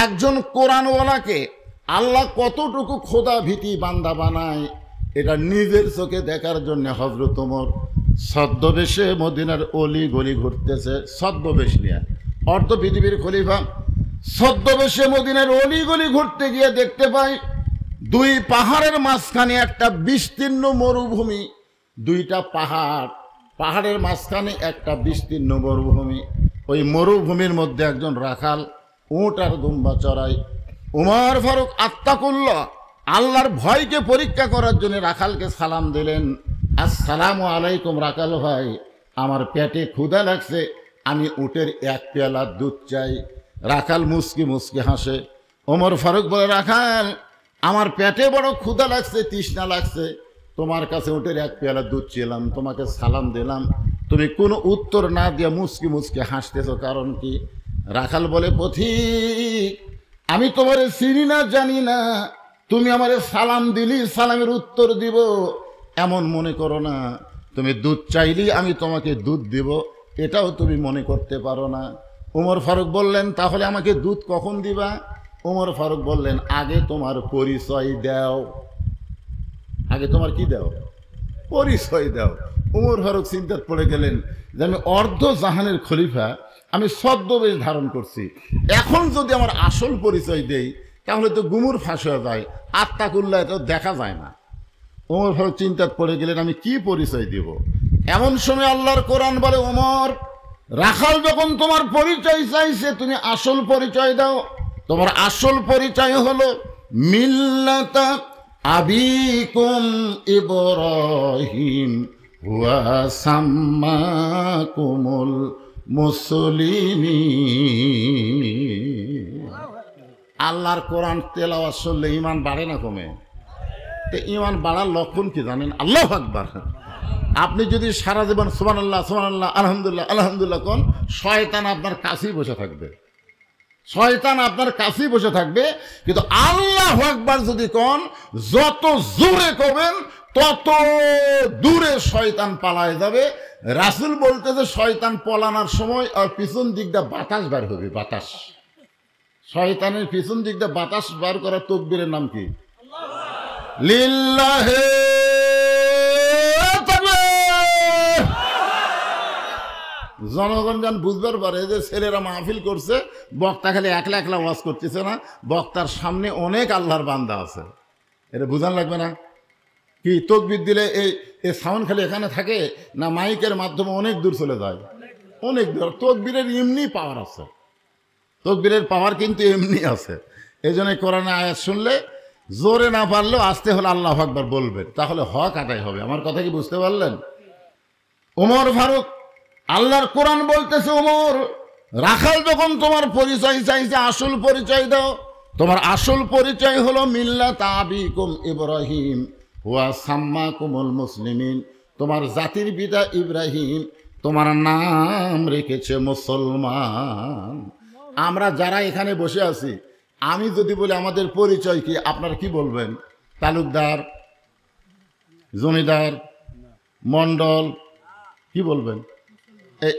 একজন কোরআনওয়ালাকে আল্লাহ কতটুকু খোদা ভীতি বান্দা বানায় এটা নিজের চোখে দেখার জন্য হযরত ওমর ছদ্মবেশে মদিনার অলি গলি ঘুরতেছে। ছদ্মবেশ নিয়ে, অর্ধ পৃথিবীর খলিফা ছদ্মবেশে মদিনার অলি গলি ঘুরতে গিয়ে দেখতে পাই দুই পাহাড়ের মাঝখানে একটা বিস্তীর্ণ মরুভূমি। দুইটা পাহাড়, পাহাড়ের মাঝখানে একটা বিস্তীর্ণ মরুভূমি। ওই মরুভূমির মধ্যে একজন রাখাল উট আর দুম্বা চড়াই। উমর ফারুক আত্তাকুল্লাহ, আল্লাহর ভয়কে পরীক্ষা করার জন্য রাখালকে সালাম দিলেন, আসসালামু আলাইকুম রাখাল ভাই, আমার পেটে ক্ষুধা লাগছে, আমি উটের এক পেয়ালা দুধ চাই। রাখাল মুস্কি মুস্কি হাসে। ওমর ফারুক বলে, রাখাল আমার পেটে বড় ক্ষুধা লাগছে, তৃষ্ণা লাগছে, তোমার কাছে উটের এক পেয়ালা দুধ চেলাম, তোমাকে সালাম দিলাম, তুমি কোনো উত্তর না দিয়ে মুস্কি মুস্কি হাসতেছো, কারণ কি? রাখাল বলে, পথিক আমি তোমারে চিনি না জানি না, তুমি আমারে সালাম দিলি সালামের উত্তর দিব এমন মনে করো না, তুমি দুধ চাইলি আমি তোমাকে দুধ দিব এটাও তুমি মনে করতে পারো না। ওমর ফারুক বললেন, তাহলে আমাকে দুধ কখন দিবা? ওমর ফারুক বললেন, আগে তোমার পরিচয় দাও। আগে তোমার কি দাও? পরিচয় দাও। ওমর ফারুক চিন্তায় পড়ে গেলেন যে আমি অর্ধ জাহানের খলিফা, আমি ছদ্মবেশ ধারণ করছি, এখন যদি আমার আসল পরিচয় দেই তাহলে তো গুমুর ফাঁস হয়ে যায়, আত্তাকুল্লাহ তো দেখা যায় না। ওমর ফারুক চিন্তায় পড়ে গেলেন আমি কি পরিচয় দিব। এমন সময় আল্লাহর কোরআন বলে, ওমর রাখাল যখন তোমার পরিচয় চাইছে তুমি আসল পরিচয় দাও। তোমার আসল পরিচয় হলো মিল্লাতা আবিকুম ইব্রাহিম ওয়া সাম্মাকুমুল মুসলিমিন। আল্লাহর কোরআন তেলাওয়াত শুনলে ঈমান বাড়ে না কমে? তো ঈমান বাড়ার লক্ষণ কি জানেন? আল্লাহু আকবার। আপনি যদি সারা জীবন সুবহানাল্লাহ সুবহানাল্লাহ আলহামদুলিল্লাহ আলহামদুলিল্লাহ কোন, শয়তান আপনার কাছেই বসে থাকবে, শয়তান আপনার কাছেই বসে থাকবে। কিন্তু আল্লাহু আকবার যদি কোন, যত জোরে করবেন তত দূরে শয়তান পালায় যাবে। রাসূল বলতেছে শয়তান পলানোর সময় আর পিছন দিকটা বাতাস বার হবে, বাতাস। শয়তানের পিছন দিকটা বাতাস বার করা তাকবীরের নাম কি? লিল্লাহি তাকবীর। জনগণ যেন বুঝবার পারে যে ছেলেরা মাহফিল করছে, বক্তা খালি একলা একলা ওয়াজ করতেছে না, বক্তার সামনে অনেক আল্লাহর বান্দা আছে, এটা বুঝান লাগবে না? কি তাকবীর দিলে এই সাউন্ড খালি এখানে থাকে না, মাইকের মাধ্যমে অনেক দূর চলে যায়? অনেক দূর। তাকবীরের এমনি পাওয়ার আছে, তাকবীরের পাওয়ার কিন্তু এমনি আছে। এই জন্য কোরআনে আয়াত শুনলে জোরে না পারলেও আস্তে হলে আল্লাহু আকবার বলবেন, তাহলে হক আদায় হবে। আমার কথা কি বুঝতে পারলেন? ওমর ফারুক, আল্লাহর কোরআন বলতেছে, ওমর রাখাল যখন তোমার পরিচয় চাইছে আসল পরিচয় দাও। তোমার আসল পরিচয় হলো মিল্লাত আবিকুম ইব্রাহিম ওয়া সাম্মাকুমুল মুসলিমিন। তোমার জাতির পিতা ইব্রাহিম তোমার নাম রেখেছে মুসলমান। আমরা যারা এখানে বসে আছি, আমি যদি বলি আমাদের পরিচয় কি, আপনারা কি বলবেন? তালুকদার, জমিদার, মন্ডল, কি বলবেন?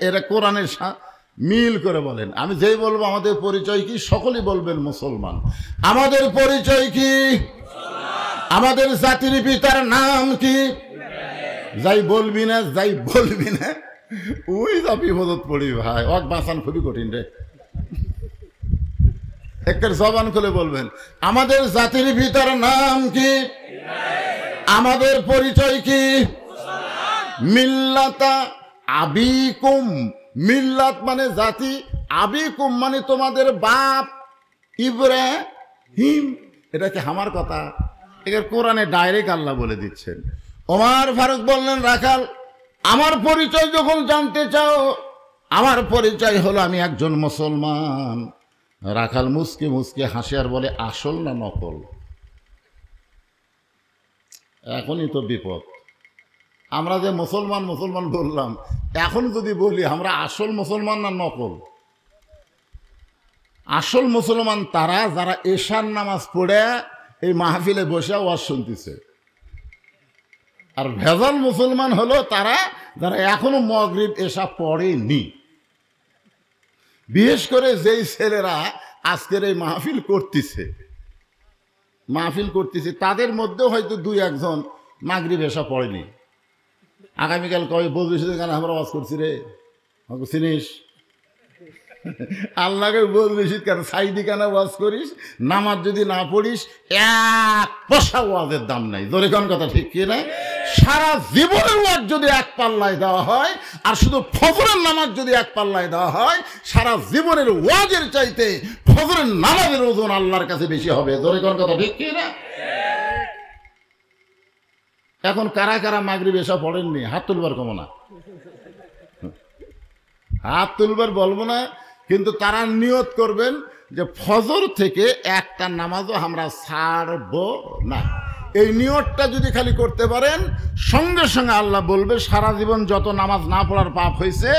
এরা কোরআনের মিল করে বলেন। আমি যেই বলবো আমাদের পরিচয় কি, সকলেই বলবেন মুসলমান। আমাদের পরিচয় কি? আমাদের জাতির পিতার নাম কি? যাই বলবি না, যাই বলবি না, ওই যা বিপদত পড়ি ভাই, অক বাঁচান খুবই কঠিন রে। একটা জবান খুলে বলবেন আমাদের জাতির পিতার নাম কি? আমাদের পরিচয় কি? মিল্লাতা আবিকুম। মিল্লাত মানে জাতি, আবিকুম মানে তোমাদের বাপ ইব্রাহিম। এটা কি আমার কথা? এটা কোরআনে ডাইরেক্ট আল্লাহ বলে দিচ্ছেন। ওমর ফারুক বললেন, রাখাল আমার পরিচয় যখন জানতে চাও, আমার পরিচয় হলো আমি একজন মুসলমান। রাখাল মুসকে মুসকে হাসে আর বলে, আসল না নকল? এখনই তো বিপদ। আমরা যে মুসলমান মুসলমান বললাম, এখন যদি বলি আমরা আসল মুসলমান না নকল? আসল মুসলমান তারা যারা এশার নামাজ পড়ে এই মাহফিলে বসে ওয়াজ শুনতেছে। আর ভেজাল মুসলমান হলো তারা যারা এখনো মাগরিব এশা পড়েনি। বিশেষ করে যেই ছেলেরা আজকের এই মাহফিল করতেছে তাদের মধ্যেও হয়তো দুই একজন মাগরিব এসা পড়েনি। আগামীকাল কবে বলবি শুধু কেন আমরা ওয়াজ করছি রে, আমাকে চিনিস? আল্লাহকে বলবি কেন সাইদি কেন ওয়াজ করিস? নামাজ যদি না পড়িস এক পয়সা ওয়াজের দাম নাই। ধরে কোন কথা ঠিক কি না? সারা জীবনের ওয়াজ যদি এক পাল্লায় দেওয়া হয় আর শুধু ফজরের নামাজ যদি এক পাল্লায় দেওয়া হয়, সারা জীবনের ওয়াজের চাইতে ফজরের নামাজের ওজন আল্লাহর কাছে বেশি হবে। ধরে কোন কথা ঠিক কি না? এখন কারা কারা মাগরিব এসা পড়েননি হাত তুলবার কমো না, হাত তুলবার বলবো না, কিন্তু তারা নিয়ত করবেন যে ফজর থেকে একটা নামাজও আমরা ছাড়ব না। এই নিয়তটা যদি খালি করতে পারেন, সঙ্গে সঙ্গে আল্লাহ বলবে সারা জীবন যত নামাজ না পড়ার পাপ হয়েছে,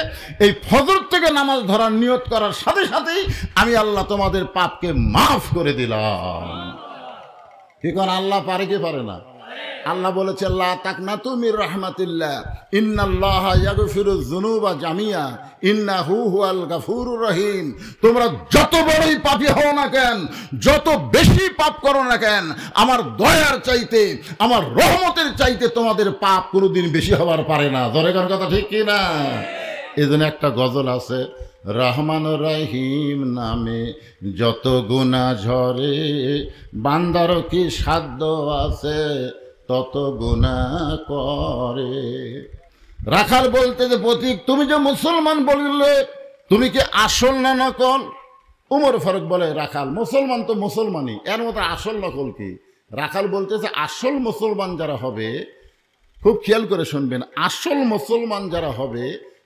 এই ফজর থেকে নামাজ ধরার নিয়ত করার সাথে সাথেই আমি আল্লাহ তোমাদের পাপকে মাফ করে দিলাম। এখন আল্লাহ পারে কি পারে না? আল্লাহ বলেছে লা তাকনাতু মির রাহমাতিল্লাহ ইন্নাল্লাহা ইয়াগফিরুয যুনুবা জামিয়া ইন্নাহু হুয়াল গাফুরুর রহিম। তোমরা যত বড়ই পাপী হও না কেন, যত বেশি পাপ করো না কেন, আমার দয়ার চাইতে, আমার রহমতের চাইতে তোমাদের পাপ কোনোদিন বেশি হবার পারে না। ধরে কোন কথা ঠিক কি না? এজন্য একটা গজল আছে, রহমান রহিম নামে যত গুনাহ ঝরে, বান্দার কি সাধ্য আছে তত গুনাহ করে। রাখাল বলতে যে প্রতীক, তুমি যে মুসলমান বললে তুমি কি আসল না নকল? উমর ফারুক বলে রাখাল মুসলমান তো মুসলমানই, এর মতো আসল নকল কি? রাখাল বলতেছে আসল মুসলমান যারা হবে, খুব খেয়াল করে শুনবেন, আসল মুসলমান যারা হবে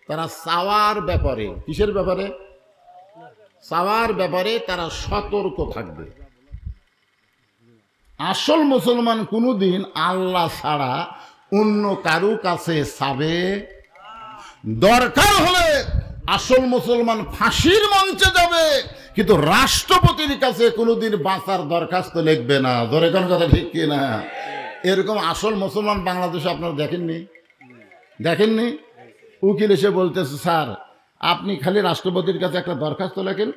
তারা চাওয়ার ব্যাপারে, কিসের ব্যাপারে? চাওয়ার ব্যাপারে তারা সতর্ক থাকবে। আসল মুসলমান কোনোদিন আল্লাহ ছাড়া অন্য কারো কাছে চাবে, দরকার হলে আসল মুসলমান ফাঁসির মঞ্চে যাবে, কিন্তু রাষ্ট্রপতির কাছে কোনোদিন বাঁচার দরখাস্ত লিখবে না। ধরে কোন কথা ঠিক কি না? এরকম আসল মুসলমান বাংলাদেশে আপনারা দেখেননি? উকিল এসে বলতেছে স্যার আপনি খালি রাষ্ট্রপতির কাছে একটা দরখাস্ত লেখেন,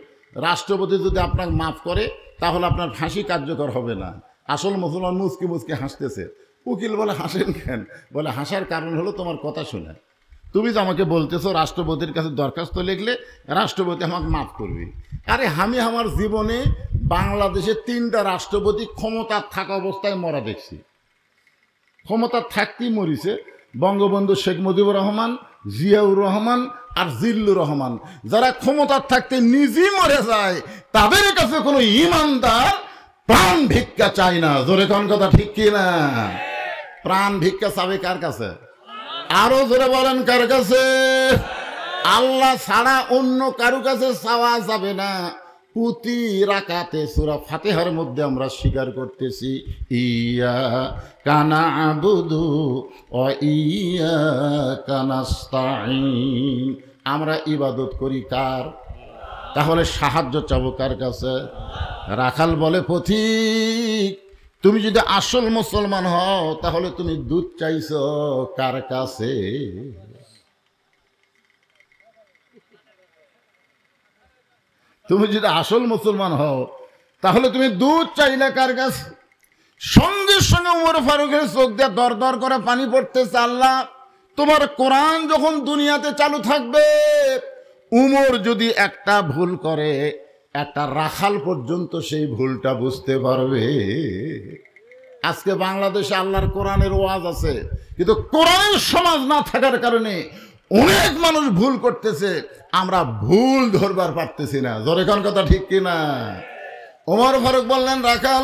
রাষ্ট্রপতি যদি আপনাকে মাফ করে তাহলে আপনার ফাঁসি কার্যকর হবে না। আসল মুসলমান মুচকি মুচকি হাসতেছে। উকিল বলে হাসেন কেন? বলে হাসার কারণ হলো তোমার কথা শুনে, তুমি যে আমাকে বলতেছো রাষ্ট্রপতির কাছে দরখাস্ত লিখলে রাষ্ট্রপতি আমাকে মাফ করবে। আরে আমি আমার জীবনে বাংলাদেশে 3টা রাষ্ট্রপতি ক্ষমতার থাকা অবস্থায় মরা দেখছি। ক্ষমতার থাকতেই মরিছে বঙ্গবন্ধু শেখ মুজিবুর রহমান, জিয়াউর রহমান আর জিল্লুর রহমান। যারা ক্ষমতার থাকতে নিজেই মরে যায় তাদের কাছে কোনো ইমানদার প্রাণ ভিক্ষা চায় না। জোরে কোন কথা ঠিক কি না? প্রাণ ভিক্ষা চাবে কার কাছে? আরো জোরে বলেন কার কাছে? আল্লাহ ছাড়া অন্য কারো কাছে চাওয়া যাবে না। প্রতি রাকাতে সূরা ফাতিহার মধ্যে আমরা স্বীকার করতেছি ইয়া কানা আবুদু ও ইয়া কানাস্তাইন। আমরা ইবাদত করি কার? তাহলে সাহায্য চাবো কার কাছে? রাখাল বলে পথিক তুমি যদি আসল মুসলমান হও তাহলে তুমি দুধ চাইছো কার কাছে? তুমি যদি আসল মুসলমান হও তাহলে তুমি দুধ চাইলে কার কাছে? সঙ্গে সঙ্গে উমর ফারুকের চোখ দিয়ে দর দর করে পানি পড়তেছে। আল্লাহ তোমার কোরআন যখন দুনিয়াতে চালু থাকবে, উমর যদি একটা ভুল করে একটা রাখাল পর্যন্ত সেই ভুলটা বুঝতে পারবে। আজকে বাংলাদেশে আল্লাহর কোরআনের ওয়াজ আছে, কিন্তু কোরআনের সমাজ না থাকার কারণে অনেক মানুষ ভুল করতেছে, আমরা ভুল ধরবার পারতেছি না। জোরে কোন কথা ঠিক কিনা? ওমর ফারুক বললেন রাখাল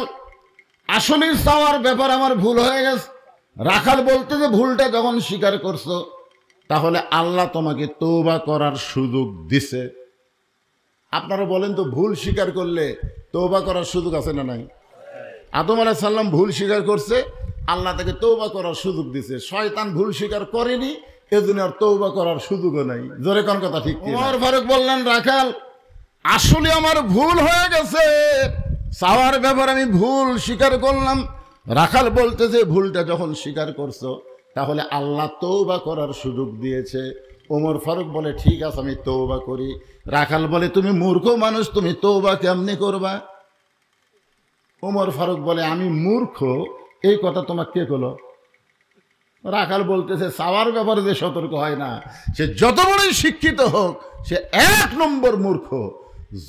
আসলে চাওয়ার ব্যাপার আমার ভুল হয়ে গেছে। রাখাল বলতে যে ভুলটা যখন স্বীকার করছো তাহলে আল্লাহ তোমাকে তওবা করার সুযোগ দিছে। আপনারা বলেন তো ভুল স্বীকার করলে তওবা করার সুযোগ আছে না নাই? আদম আলাইহিস সালাম ভুল স্বীকার করছে, আল্লাহ তাকে তওবা করার সুযোগ দিছে। শয়তান ভুল স্বীকার করেনি, এজন্য আর তওবা করার সুযোগও নাই। জোরে কোন কথা ঠিক কি? ওমর ফারুক বললেন রাখাল আসলে আমার ভুল হয়ে গেছে, চাওয়ার ব্যাপার আমি ভুল স্বীকার করলাম। রাখাল বলতেছে ভুলটা যখন স্বীকার করছো তাহলে আল্লাহ তওবা করার সুযোগ দিয়েছে। ওমর ফারুক বলে ঠিক আছে আমি তওবা করি। রাখাল বলে তুমি মূর্খ মানুষ, তুমি তওবা কেমনি করবা? ওমর ফারুক বলে আমি মূর্খ এই কথা তোমাকে কে বলো? রাখাল বলতেছে চাওয়ার ব্যাপারে যে সতর্ক হয় না সে যত বড়ই শিক্ষিত হোক সে 1 নম্বর মূর্খ।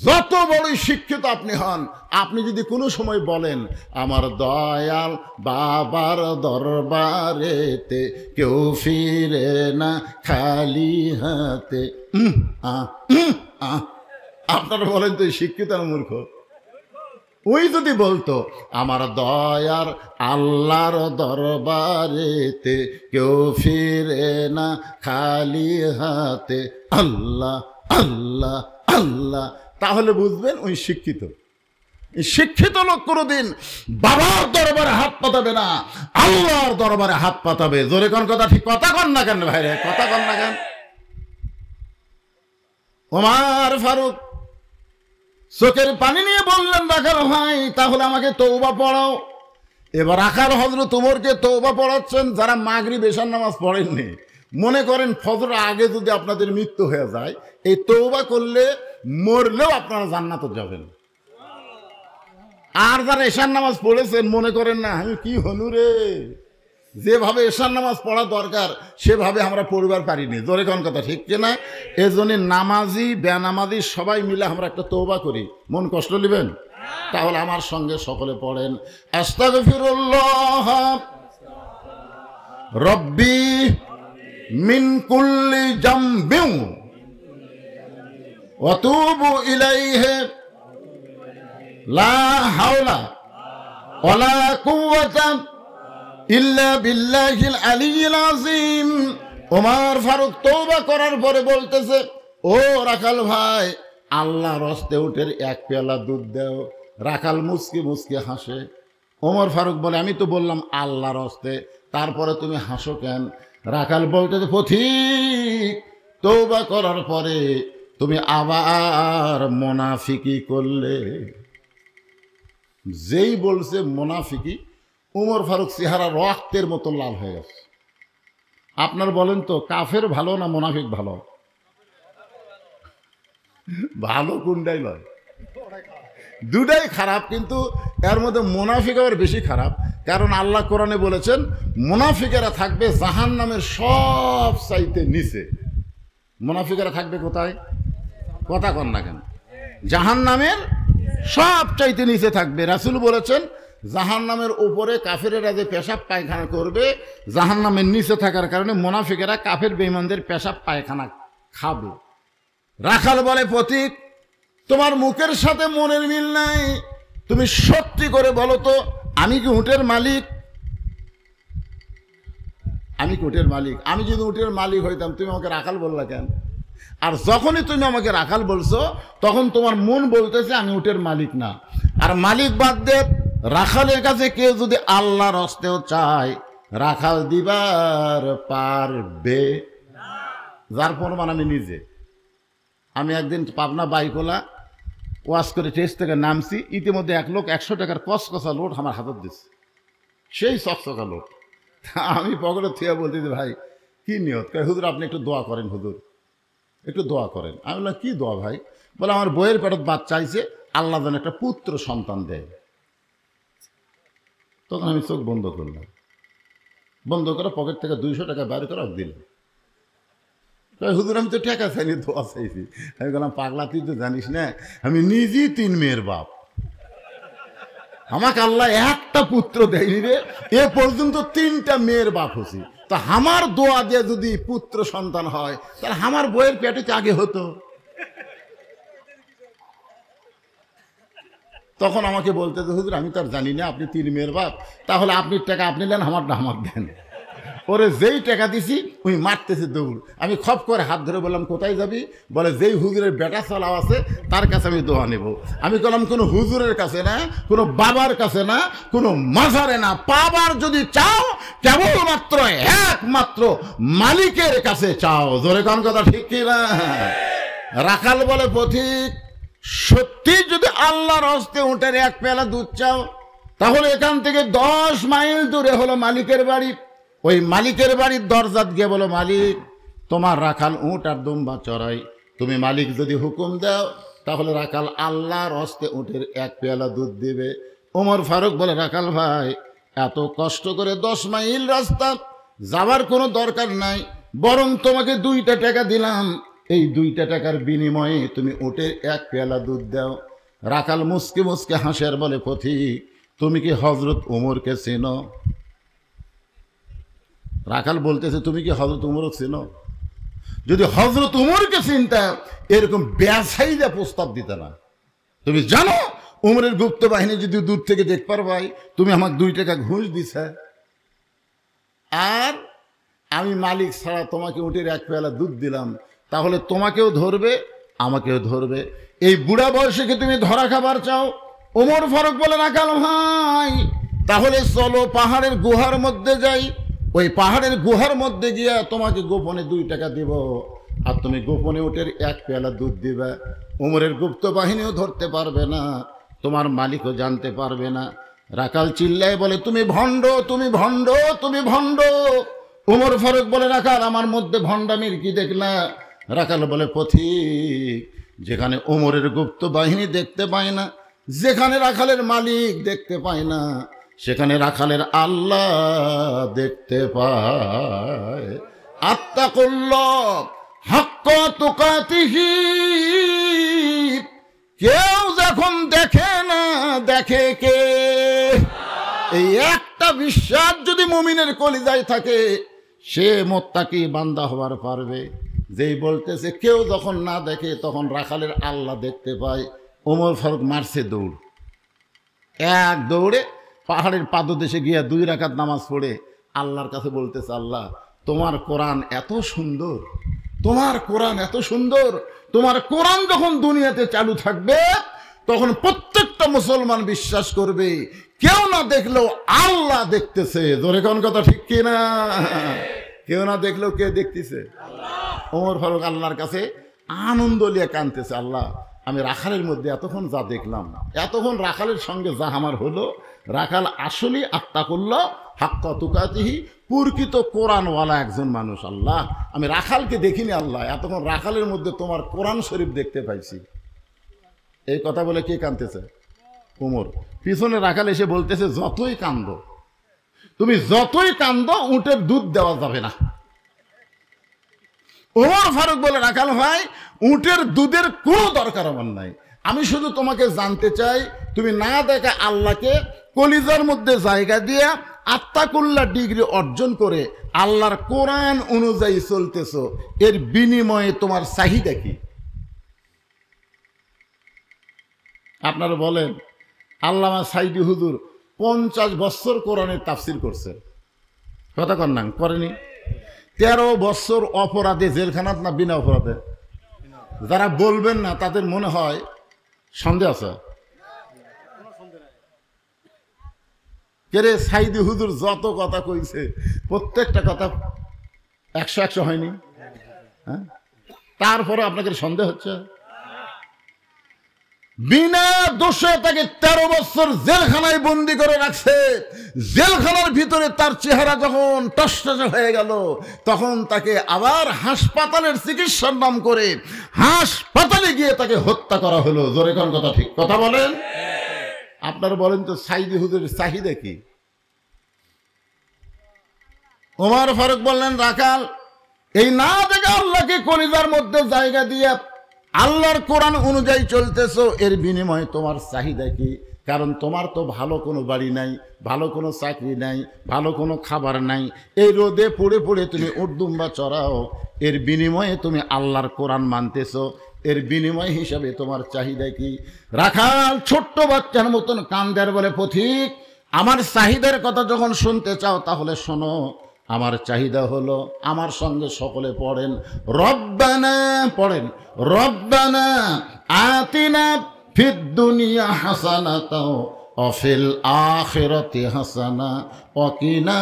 যত বড়ই শিক্ষিত আপনি হন, আপনি যদি কোনো সময় বলেন আমার দয়াল বাবার দরবারেতে কেউ ফিরে না খালি হাতে, আপনারা বলেন তো শিক্ষিত না মূর্খ? ওই যদি বলতো আমার দয়ার আল্লাহর দরবারেতে কেউ ফিরে না খালি হাতে, আল্লাহ আল্লাহ আল্লাহ, তাহলে বুঝবেন ওই শিক্ষিত। শিক্ষিত লোক কোনোদিন বাবার দরবারে হাত পাতাবে না, আল্লাহর দরবারে হাত পাতাবে। জোরে কোন কথা, ঠিক কথা কন না কেন ভাইরে, কথা কন না কেন? ওমর ফারুক চোখের পানি নিয়ে বললেন রাখাল ভাই তাহলে আমাকে তওবা পড়াও। এবার রাখাল হযরত ওমরকে তওবা পড়াচ্ছেন যারা মাগরিব এশার নামাজ পড়েননি। মনে করেন ফজর আগে যদি আপনাদের মৃত্যু হয়ে যায়, এই তওবা করলে মরলেও আপনারা জান্নাতে যাবেন। আর যারা এশার নামাজ পড়েছেন মনে করেন না আমি কি হনু রে, যেভাবে এশার নামাজ পড়া দরকার সেভাবে আমরা পড়বার পারিনি। জোরে কোন কথা, ঠিক কিনা? এজন্য নামাজি বেনামাজি সবাই মিলে আমরা একটা তওবা করি। মন কষ্ট নেবেন? তাহলে আমার সঙ্গে সকলে পড়েন আস্তাগফিরুল্লাহ রব্বি মিন কুল্লি জামবিন ওয়া তুবু ইলাইহি লা হাওলা ওয়ালা কুওয়াতা ইল্লা বিল্লাহিল আলিয়্যিল আযীম। ওমর ফারুক তওবা করার পরে বলতেছে ও রাখাল ভাই আল্লাহর হস্তে উটের 1 পেয়ালা দুধ দাও। রাখাল মুচকি মুচকি হাসে। ওমর ফারুক বলে আমি তো বললাম আল্লাহর হস্তে, তারপরে তুমি হাসো কেন? রাখাল বলতেছে পথিক তওবা করার পরে তুমি আবার মুনাফিকি করলে। যেই বলছে মুনাফিকি, ওমর ফারুক চেহারা রক্তের মতো লাল হয়ে গেছে। আপনার বলেন তো কাফের ভালো না মুনাফিক ভালো? ভালো কোনটাই নয়, দুটাই খারাপ, কিন্তু এর মধ্যে মুনাফিক আবার বেশি খারাপ। কারণ আল্লাহ কোরআনে বলেছেন মুনাফিকেরা থাকবে জাহান্নামের সব চাইতে নিচে। মুনাফিকেরা থাকবে কোথায়? কথা কন না কেন? জাহান্নামের সব চাইতে নিচে থাকবে। রাসূল বলেছেন জাহান্নামের উপরে কাফেরেরা যে পেশাব পায়খানা করবে, জাহান্নামের নিচে থাকার কারণে মুনাফিকেরা কাফের বেঈমানদের পেশাব পায়খানা খাবে। রাখাল বলে পথিক তোমার মুখের সাথে মনের মিল নাই, তুমি সত্যি করে বলো তো আমি কি উটের মালিক? আমি কি উটের মালিক? আমি যদি উটের মালিক হইতাম তুমি আমাকে রাখাল বললা কেন? আর যখনই তুমি আমাকে রাখাল বলছো তখন তোমার মন বলতেছে আমি উটের মালিক না। আর মালিক বাদ দে, রাখালের কাছে কেউ যদি আল্লাহর হস্তেও চায় রাখাল দিবার পারবে? যার প্রমাণ আমি নিজে। আমি একদিন পাবনা বাইকোলা ওয়াশ করে টেস্ট থেকে নামছি, ইতিমধ্যে এক লোক 100 টাকার কসকসা লোট আমার হাতত দিচ্ছে, সেই চকচকা লোট। আমি পকেটে থিয়া বলতেছি ভাই কি নিয়ত? হুজুর আপনি একটু দোয়া করেন, হুজুর একটু দোয়া করেন। আমি বললাম কি দোয়া ভাই? বলে আমার বইয়ের পেটত বাচ্চা চাইছে, আল্লাহ যেন একটা পুত্র সন্তান দেয়। তখন আমি চোখ বন্ধ করলাম, বন্ধ করে পকেট থেকে 200 টাকা বাইরে করে দিলাম। হুজুর আমি তো টাকা চাইনি, দোয়া চাইছি। আমি বললাম পাগলা তুই তো জানিস না আমি নিজেই 3 মেয়ের বাপ, আমাকে আল্লাহ একটা পুত্র দেয়নি রে, এ পর্যন্ত 3টা মেয়ের বাপ হচ্ছি। তা আমার দোয়া দিয়ে যদি পুত্র সন্তান হয় তাহলে আমার বইয়ের পেটে আগে হতো। তখন আমাকে বলতে যে হুজুর আমি তো আর জানি না আপনি 3 মেয়ের বাপ, তাহলে আপনি টাকা আপনি নেন, আমারটা আমাকে দেন। ওরে যেই টাকা দিছি ওই মারতেছে দৌড়। আমি খপ করে হাত ধরে বললাম কোথায় যাবি? বলে যেই হুজুরের বেটা চালাও আছে তার কাছে আমি দোয়া নেব। আমি বললাম কোনো হুজুরের কাছে না, কোনো বাবার কাছে না, কোনো মাজারে না, পাবার যদি চাও কেবলমাত্র একমাত্র মালিকের কাছে চাও। জোরে কোন কথা, ঠিক কি না? রাখাল বলে পথিক সত্যি যদি আল্লাহর হস্তে উটের 1 পেয়ালা দুধ চাও তাহলে এখান থেকে 10 মাইল দূরে হলো মালিকের বাড়ি। ওই মালিকের বাড়ির দরজাত গিয়ে বলো মালিক তোমার রাখাল উট আর দুম্বা চড়াই, তুমি মালিক যদি হুকুম দাও তাহলে রাখাল আল্লাহর হস্তে উটের এক পেয়ালা দুধ দিবে। ওমর ফারুক বলে, রাখাল ভাই, এত কষ্ট করে 10 মাইল রাস্তা যাওয়ার কোনো দরকার নাই, বরং তোমাকে 2টা টাকা দিলাম, এই 2টা টাকার বিনিময়ে তুমি উটের এক পেয়ালা দুধ দাও। রাখাল মুসকে মুসকে হাসে আর বলে, পথিক, তুমি কি হযরত ওমরকে চেনো? রাখাল বলতেছে, তুমি কি হযরত ওমরকে চেনো? যদি হযরত ওমরকে চিনতা এরকম বেসাইদা প্রস্তাব দিতে না। তুমি জানো ওমরের গুপ্ত বাহিনী যদি দূর থেকে দেখ পারবাই তুমি আমাকে 2 টাকা ঘুষ দিছে, আর আমি মালিক ছাড়া তোমাকে উটের এক পেয়ালা দুধ দিলাম, তাহলে তোমাকেও ধরবে আমাকেও ধরবে। এই বুড়া বয়সে কি তুমি ধরা খাবার চাও? ওমর ফারুক বলে, রাখাল ভাই, তাহলে চলো পাহাড়ের গুহার মধ্যে যাই, ওই পাহাড়ের গুহার মধ্যে গিয়া তোমাকে গোপনে 2 টাকা দিব, আর তুমি গোপনে উটের এক পেয়ালা দুধ দিবা। ওমরের গুপ্ত বাহিনীও ধরতে পারবে না, তোমার মালিকও জানতে পারবে না। রাখাল চিল্লায় বলে, তুমি ভণ্ড, তুমি ভণ্ড, তুমি ভণ্ড। ওমর ফারুক বলে, রাখাল, আমার মধ্যে ভণ্ডামির কি দেখলা? রাখাল বলে, পথিক, যেখানে ওমরের গুপ্ত বাহিনী দেখতে পায় না, যেখানে রাখালের মালিক দেখতে পায় না, সেখানে রাখালের আল্লাহ দেখতে পায়। আত্তাকুল্লাহ হাক্কা তুকাতিহি, কেউ যখন দেখে না দেখে কে? এই একটা বিশ্বাস যদি মুমিনের কলিজায় থাকে, সে মুত্তাকি বান্দা হওয়ার পারবে। যেই বলতেছে কেউ যখন না দেখে তখন রাখালের আল্লাহ দেখতে পায়, ওমর ফারুক মারছে দৌড়, এক দৌড়ে পাহাড়ের পাদদেশে গিয়া 2 রাকাত নামাজ পড়ে আল্লাহর কাছে বলতেছে, আল্লাহ, তোমার কোরআন এত সুন্দর, তোমার কোরআন এত সুন্দর, তোমার কোরআন যখন দুনিয়াতে চালু থাকবে তখন প্রত্যেকটা মুসলমান বিশ্বাস করবে কেউ না দেখলেও আল্লাহ দেখতেছে। জোরে কোন কথা ঠিক কিনা? কেউ না দেখলেও কে দেখতেছে? ওমর ফারুক আল্লাহর কাছে আনন্দ নিয়ে কাঁদতেছে, আল্লাহ, আমি রাখালের মধ্যে এতক্ষণ যা দেখলাম, এতক্ষণ রাখালের সঙ্গে যা আমার হলো, রাখাল আসলে আত্তাকুল্লাহ হাক্কা তুকাতিহি, প্রকৃত কোরআনওয়ালা একজন মানুষ। আল্লাহ, আমি রাখালকে দেখিনি, আল্লাহ, এতক্ষণ রাখালের মধ্যে তোমার কোরআন শরীফ দেখতে পাইছি। এই কথা বলে কে কাঁদতেছে? ওমর। পিছনে রাখাল এসে বলতেছে, যতই কান্দো, তুমি যতই কান্দো, উটের দুধ দেওয়া যাবে না। ওমর ফারুক বলে, রাখাল ভাই, উটের দুধের কোনো দরকার আমার নাই, আমি শুধু তোমাকে জানতে চাই, তুমি না দেখা আল্লাহকে কলিজার মধ্যে জায়গা দিয়ে আত্তাকুল্লাহ ডিগ্রি অর্জন করে আল্লাহর কোরআন অনুযায়ী চলতেছো, এর বিনিময়ে তোমার চাহিদা কি? আপনারা বলেন, আল্লামা সাইদি হুজুর 50 বছর কোরআনের তাফসির করছে, কথা কর না করেনি? 13 বছর অপরাধে জেলখানাত না বিনা অপরাধে? যারা বলবেন না তাদের মনে হয় সন্দেহ আছে। কেরে সাইদি হুজুর যত কথা কইছে প্রত্যেকটা কথা 100 হয়নি, হ্যাঁ? তারপরে আপনাদের সন্দেহ হচ্ছে? বিনা দোষে তাকে 13 বছর জেলখানায় বন্দি করে রাখছে। জেলখানার ভিতরে তার চেহারা যখন টসটসে হয়ে গেল, তখন তাকে আবার হাসপাতালের চিকিৎসার নাম করে হাসপাতালে গিয়ে তাকে হত্যা করা হলো। জোরে কোন কথা ঠিক কথা বলেন? আপনারা বলেন তো, সাইদি হুজুরের চাহিদা কি? ওমর ফারুক বললেন, রাখাল, এই না দেখে আল্লাহকে কলিজার মধ্যে জায়গা দিয়ে আল্লাহর কোরআন অনুযায়ী চলতেছো, এর বিনিময়ে তোমার চাহিদা কি? কারণ তোমার তো ভালো কোনো বাড়ি নাই, ভালো কোনো চাকরি নাই, ভালো কোনো খাবার নাই, এই রোদে পড়ে পড়ে তুমি উটদুম্বা চড়াও, এর বিনিময়ে তুমি আল্লাহর কোরআন মানতেছো, এর বিনিময় হিসাবে তোমার চাহিদা কি? রাখাল ছোট্ট বাচ্চার মতন কান্দার বলে, পথিক, আমার চাহিদার কথা যখন শুনতে চাও তাহলে শোনো। আমার চাহিদা হলো, আমার সঙ্গে সকলে পড়েন, রব্বানা, পড়েন, রব্বানা আতিনা ফিদ দুনিয়া হাসানাতাও ওয়া ফিল আখিরাতি হাসানা ওয়া কিনা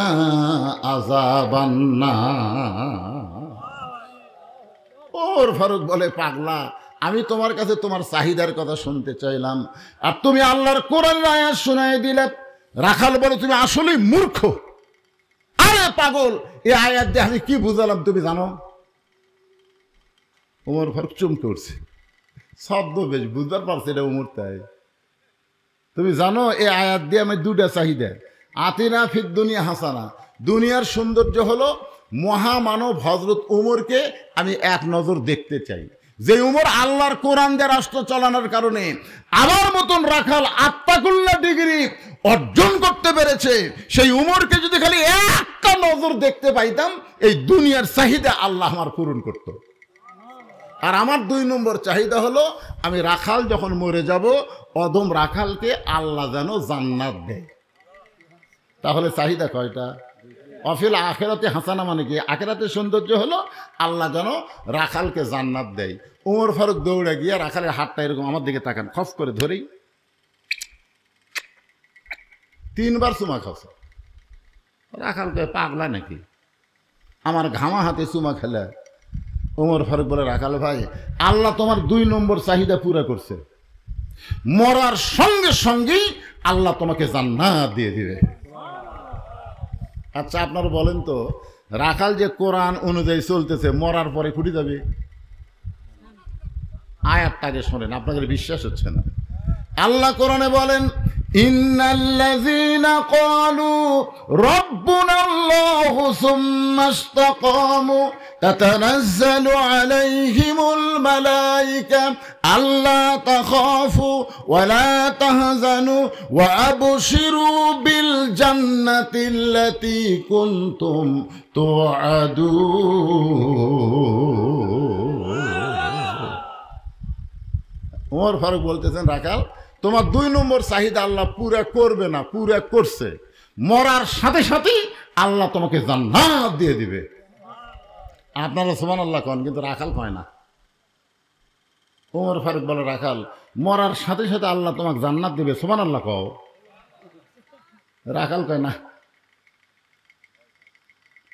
আযাবান্নার। ওমর ফারুক বলে, পাগলা, আমি তোমার কাছে তোমার চাহিদার কথা শুনতে চাইলাম, আর তুমি আল্লাহর কোরআনের আয়াত শোনায় দিলে। রাখাল বলে, তুমি আসলেই মূর্খ। আরে পাগল, এই আয়াত দিয়ে আমি কি বুঝালাম তুমি জানো? ওমর ফারুক চমকে উঠছে, শব্দ বেশ বুঝবার পারছে এটা উমর। তাই তুমি জানো এই আয়াত দিয়ে আমি দুটা চাহিদা, আতিনা ফিদ দুনিয়া হাসানা, দুনিয়ার সৌন্দর্য হলো মহামানব হজরত উমরকে আমি এক নজর দেখতে চাই। যে উমর আল্লাহর কোরআন দিয়ে রাষ্ট্র চালানোর কারণে আমার মতন রাখাল আত্মাকুল্লা ডিগ্রি অর্জন করতে পেরেছে, সেই উমরকে যদি খালি একটা নজর দেখতে পাইতাম এই দুনিয়ার চাহিদা আল্লাহ আমার পূরণ করত। আর আমার 2 নম্বর চাহিদা হলো আমি রাখাল যখন মরে যাব অদম রাখালকে আল্লাহ যেন জান্নাত দেয়। তাহলে চাহিদা কয়টা? অফিল আখেরাতে হাসানা মানে কি? আখেরাতের সৌন্দর্য হলো আল্লাহ যেন রাখালকে জান্নাত দেয়। ওমর ফারুক দৌড়ে গিয়ে রাখালের হাতটা এরকম আমার দিকে তাকান, খফ করে ধরেই 3 বার চুমা খাচ্ছে। রাখালকে পাগলা নাকি, আমার ঘামা হাতে চুমা খেলে? ওমর ফারুক বলে, রাখাল ভাই, আল্লাহ তোমার 2 নম্বর চাহিদা পুরা করছে, মরার সঙ্গে সঙ্গেই আল্লাহ তোমাকে জান্নাত দিয়ে দিবে। আচ্ছা আপনারা বলেন তো, রাখাল যে কোরআন অনুযায়ী চলতেছে মরার পরে ফুটে যাবে? আয়াতটাকে শোনেন, আপনাদের বিশ্বাস হচ্ছে না। আল্লাহ কোরআনে বলেন, ইন্নাল্লাযীনা ক্বালু রাব্বুনাল্লাহু সুম্মা ইসতাকামু তাতানাজ্জালু আলাইহিমুল মালায়েকা আল্লা তাখাফু ওয়া লা তাহজানু ওয়া আবশিরু বিল জান্নাতিল্লাতী কুনতুম তুআদুন। ওমর ফারুক বলতেছেন, রাখাল তোমার 2 নম্বর চাহিদা আল্লাহ পুরা করবে না, পুরা করছে, মরার সাথে সাথেই আল্লাহ তোমাকে জান্নাত দিয়ে দিবে। আপনারা সুবহানাল্লাহ কন, কিন্তু রাখাল কয় না। ওমর ফারুক বলে, রাখাল মরার সাথে সাথে আল্লাহ তোমাকে জান্নাত দিবে, সুবহানাল্লাহ কও। রাখাল কয় না।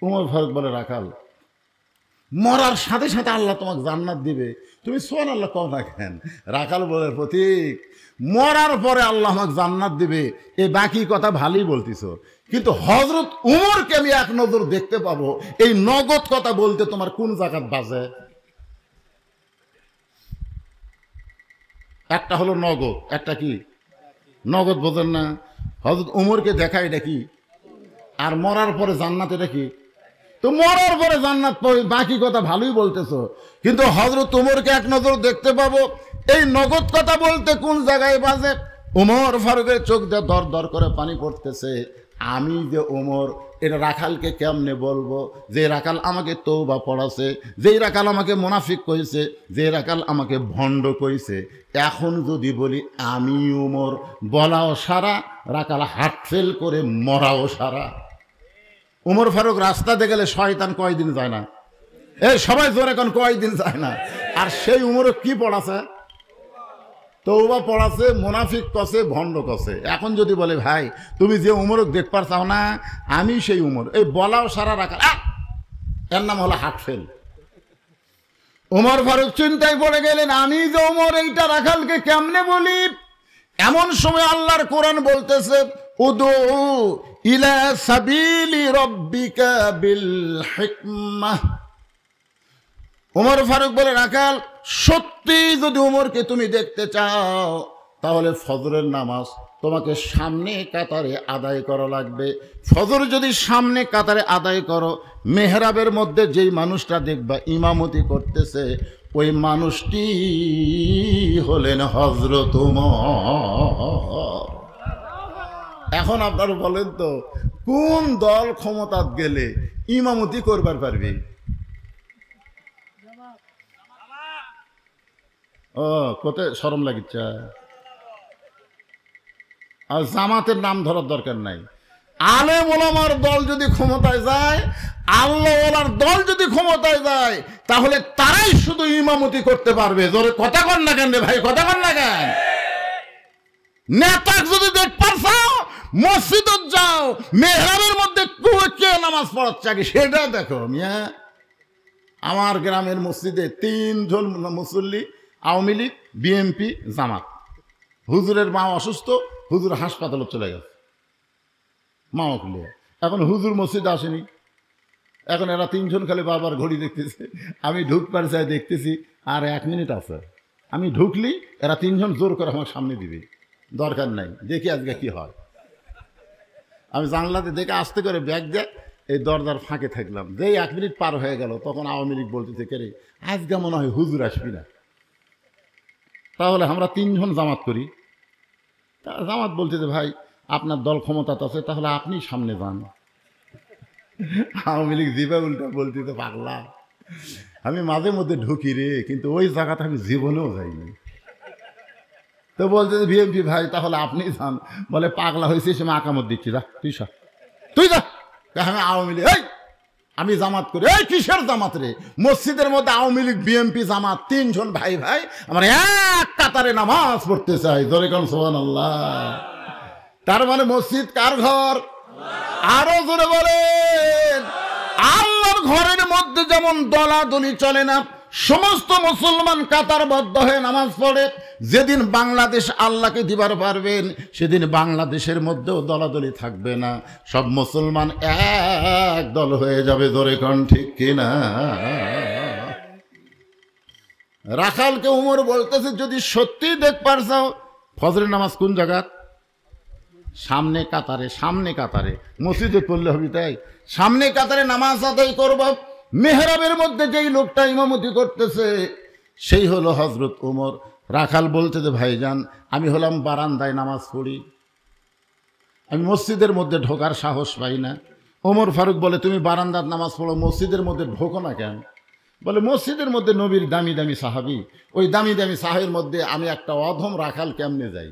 ওমর ফারুক বলে, রাখাল মরার সাথে সাথে আল্লাহ তোমাকে জান্নাত দিবে, তুমি সুবহানাল্লাহ কও না কেন? রাখাল বলে, প্রতীক মরার পরে আল্লাহ আমাকে জান্নাত দিবে, এই বাকি কথা ভালোই বলতিস, কিন্তু হযরত উমরকে আমি এক নজর দেখতে পাবো, এই নগদ কথা বলতে তোমার কোন জাকাত বাজে? একটা হলো নগদ, একটা কি নগদ, বোঝেন না? হযরত উমরকে দেখা এটা কি, আর মরার পরে জান্নাত এটা কি? তো মরার পরে জান্নাত পাবে, বাকি কথা ভালোই বলতেছো, কিন্তু হযরত উমরকে এক নজর দেখতে পাবো, এই নগদ কথা বলতে কোন জায়গায় বাজে? ওমর ফারুকের চোখ দিয়ে দর দর করে পানি পড়তেছে। আমি যে ওমর, এটা রাখালকে কেমনে বলবো? যে রাখাল আমাকে তওবা পড়াছে, যেই রাখাল আমাকে মুনাফিক কইছে, যে রাখাল আমাকে ভণ্ড কইছে, এখন যদি বলি আমি ওমর, বলাও সারা, রাখাল হার্ট ফেল করে মরাও সারা। ওমর ফারুক রাস্তাতে গেলে শয়তান কয়দিন যায় না? এই সবাই জোরে এখন কয়দিন যায় না? আর সেই উমর কি পড়াছে? তওবা পড়াছে, মুনাফিক কছে, ভণ্ড কছে। এখন যদি বলে ভাই তুমি যে উমরক দেখবার চাও না, আমি সেই উমর, এই বলাও সারা রাখা, এর নাম হলো হার্ট ফেল। ওমর ফারুক চিন্তায় পড়ে গেলেন, আমি যে উমর এইটা রাখালকে কেমনে বলি? এমন সময় আল্লাহর কোরআন বলতেছে, উদু ইলা সাবিলি রাব্বিকা বিল হিকমাহ। ওমর ফারুক বলে, রাখাল সত্যি যদি উমরকে তুমি দেখতে চাও তাহলে ফজরের নামাজ তোমাকে সামনে কাতারে আদায় করা লাগবে। ফজর যদি সামনে কাতারে আদায় করো, মেহরাবের মধ্যে যেই মানুষটা দেখবা ইমামতি করতেছে, ওই মানুষটি হলেন হযরত উমর। এখন আপনারা বলেন তো, কোন দল ক্ষমতাত গেলে ইমামতি করবার পারবে? ও কোথায় শরম লাগিচ্ছে? আর জামাতের নাম ধরার দরকার নাই। আলেম ওলামার দল যদি ক্ষমতায় যায়, আল্লাহ ওয়ালার দল যদি ক্ষমতায় যায়, তাহলে তারাই শুধু ইমামতি করতে পারবে। জোরে কথা কন না কেন রে ভাই, কথা কন না কেন? নেতাক যদি দেখবার চাও, মসজিদত যাও, মেহরাবের মধ্যে কে নামাজ পড়াচ্ছে আগে সেটা দেখো। মিয়া, আমার গ্রামের মসজিদে 3 জন মুসল্লি, আওয়ামী লীগ, বিএনপি, জামাত। হুজুরের মা অসুস্থ, হুজুর হাসপাতালে চলে গেছে, মাও খুলে। এখন হুজুর মসজিদে আসেনি, এখন এরা 3 জন খালি বারবার ঘড়ি দেখতেছে। আমি ঢুকবার চাই দেখতেছি আর 1 মিনিট আছে, আমি ঢুকলি এরা 3 জন জোর করে আমার সামনে দিবে, দরকার নাই, দেখি আজকে কি হয়। আমি জানলাতে দেখে আস্তে করে ব্যাগ দিয়ে এই দরজার ফাঁকে থাকলাম। যেই 1 মিনিট পার হয়ে গেল তখন আওয়ামী লীগ বলতেছে, কে রে আজকে মনে হয় হুজুর আসবি না, তাহলে আমরা 3 জন জামাত করি। জামাত বলতেছে, ভাই আপনার দল ক্ষমতা আছে, তাহলে আপনি সামনে যান। আওয়ামী লীগ দিবে উল্টা বলতেছে, পাগলা আমি মাঝে মধ্যে ঢুকি রে, কিন্তু ওই জায়গাতে আমি জীবনেও যাইনি। তো বলতেছে বিএনপি ভাই তাহলে আপনি যান। বলে পাগলা হয়েছে, সে আকামত দিচ্ছি, যা তুই যা। আমি আওয়ামী লীগ, আমি জামাত করি। এই কিসের জামাত রে? মসজিদের মধ্যে আওয়ামী লীগ বিএনপি জামাত 3 জন ভাই ভাই আমার এক কাতারে নামাজ পড়তে চাই, জোরে কোন সুবহানাল্লাহ। তার মানে মসজিদ কার ঘর? আরো জোরে বলেন। আল্লাহর ঘরের মধ্যে যেমন দলাদলি চলে না, সমস্ত মুসলমান কাতারবদ্ধ হয়ে নামাজ পড়ে। যেদিন বাংলাদেশ আল্লাহকে দিবার পারবেন, সেদিন বাংলাদেশের মধ্যেও দলাদলি থাকবে না, সব মুসলমান এক দল হয়ে যাবে, ধরে কোন ঠিক কিনা? রাখালকে উমর বলতেছে, যদি সত্যি দেখ পারছাও, ফজরের নামাজ কোন জায়গা? সামনে কাতারে, সামনে কাতারে। মসজিদে পড়লে হবে তাই? সামনে কাতারে নামাজ আদায় করব। মেহরাবের মধ্যে যেই লোকটা ইমামতি করতেছে সেই হলো হযরত ওমর। রাখাল বলতেছে, ভাইজান আমি হলাম বারান্দায় নামাজ পড়ি, আমি মসজিদের মধ্যে ঢোকার সাহস পাই না। ওমর ফারুক বলে, তুমি বারান্দার নামাজ পড়ো, মসজিদের মধ্যে ঢোকো না কেন? বলে, মসজিদের মধ্যে নবীর দামি দামি সাহাবী, ওই দামি দামি সাহাবীর মধ্যে আমি একটা অধম রাখাল কেমনে যাই?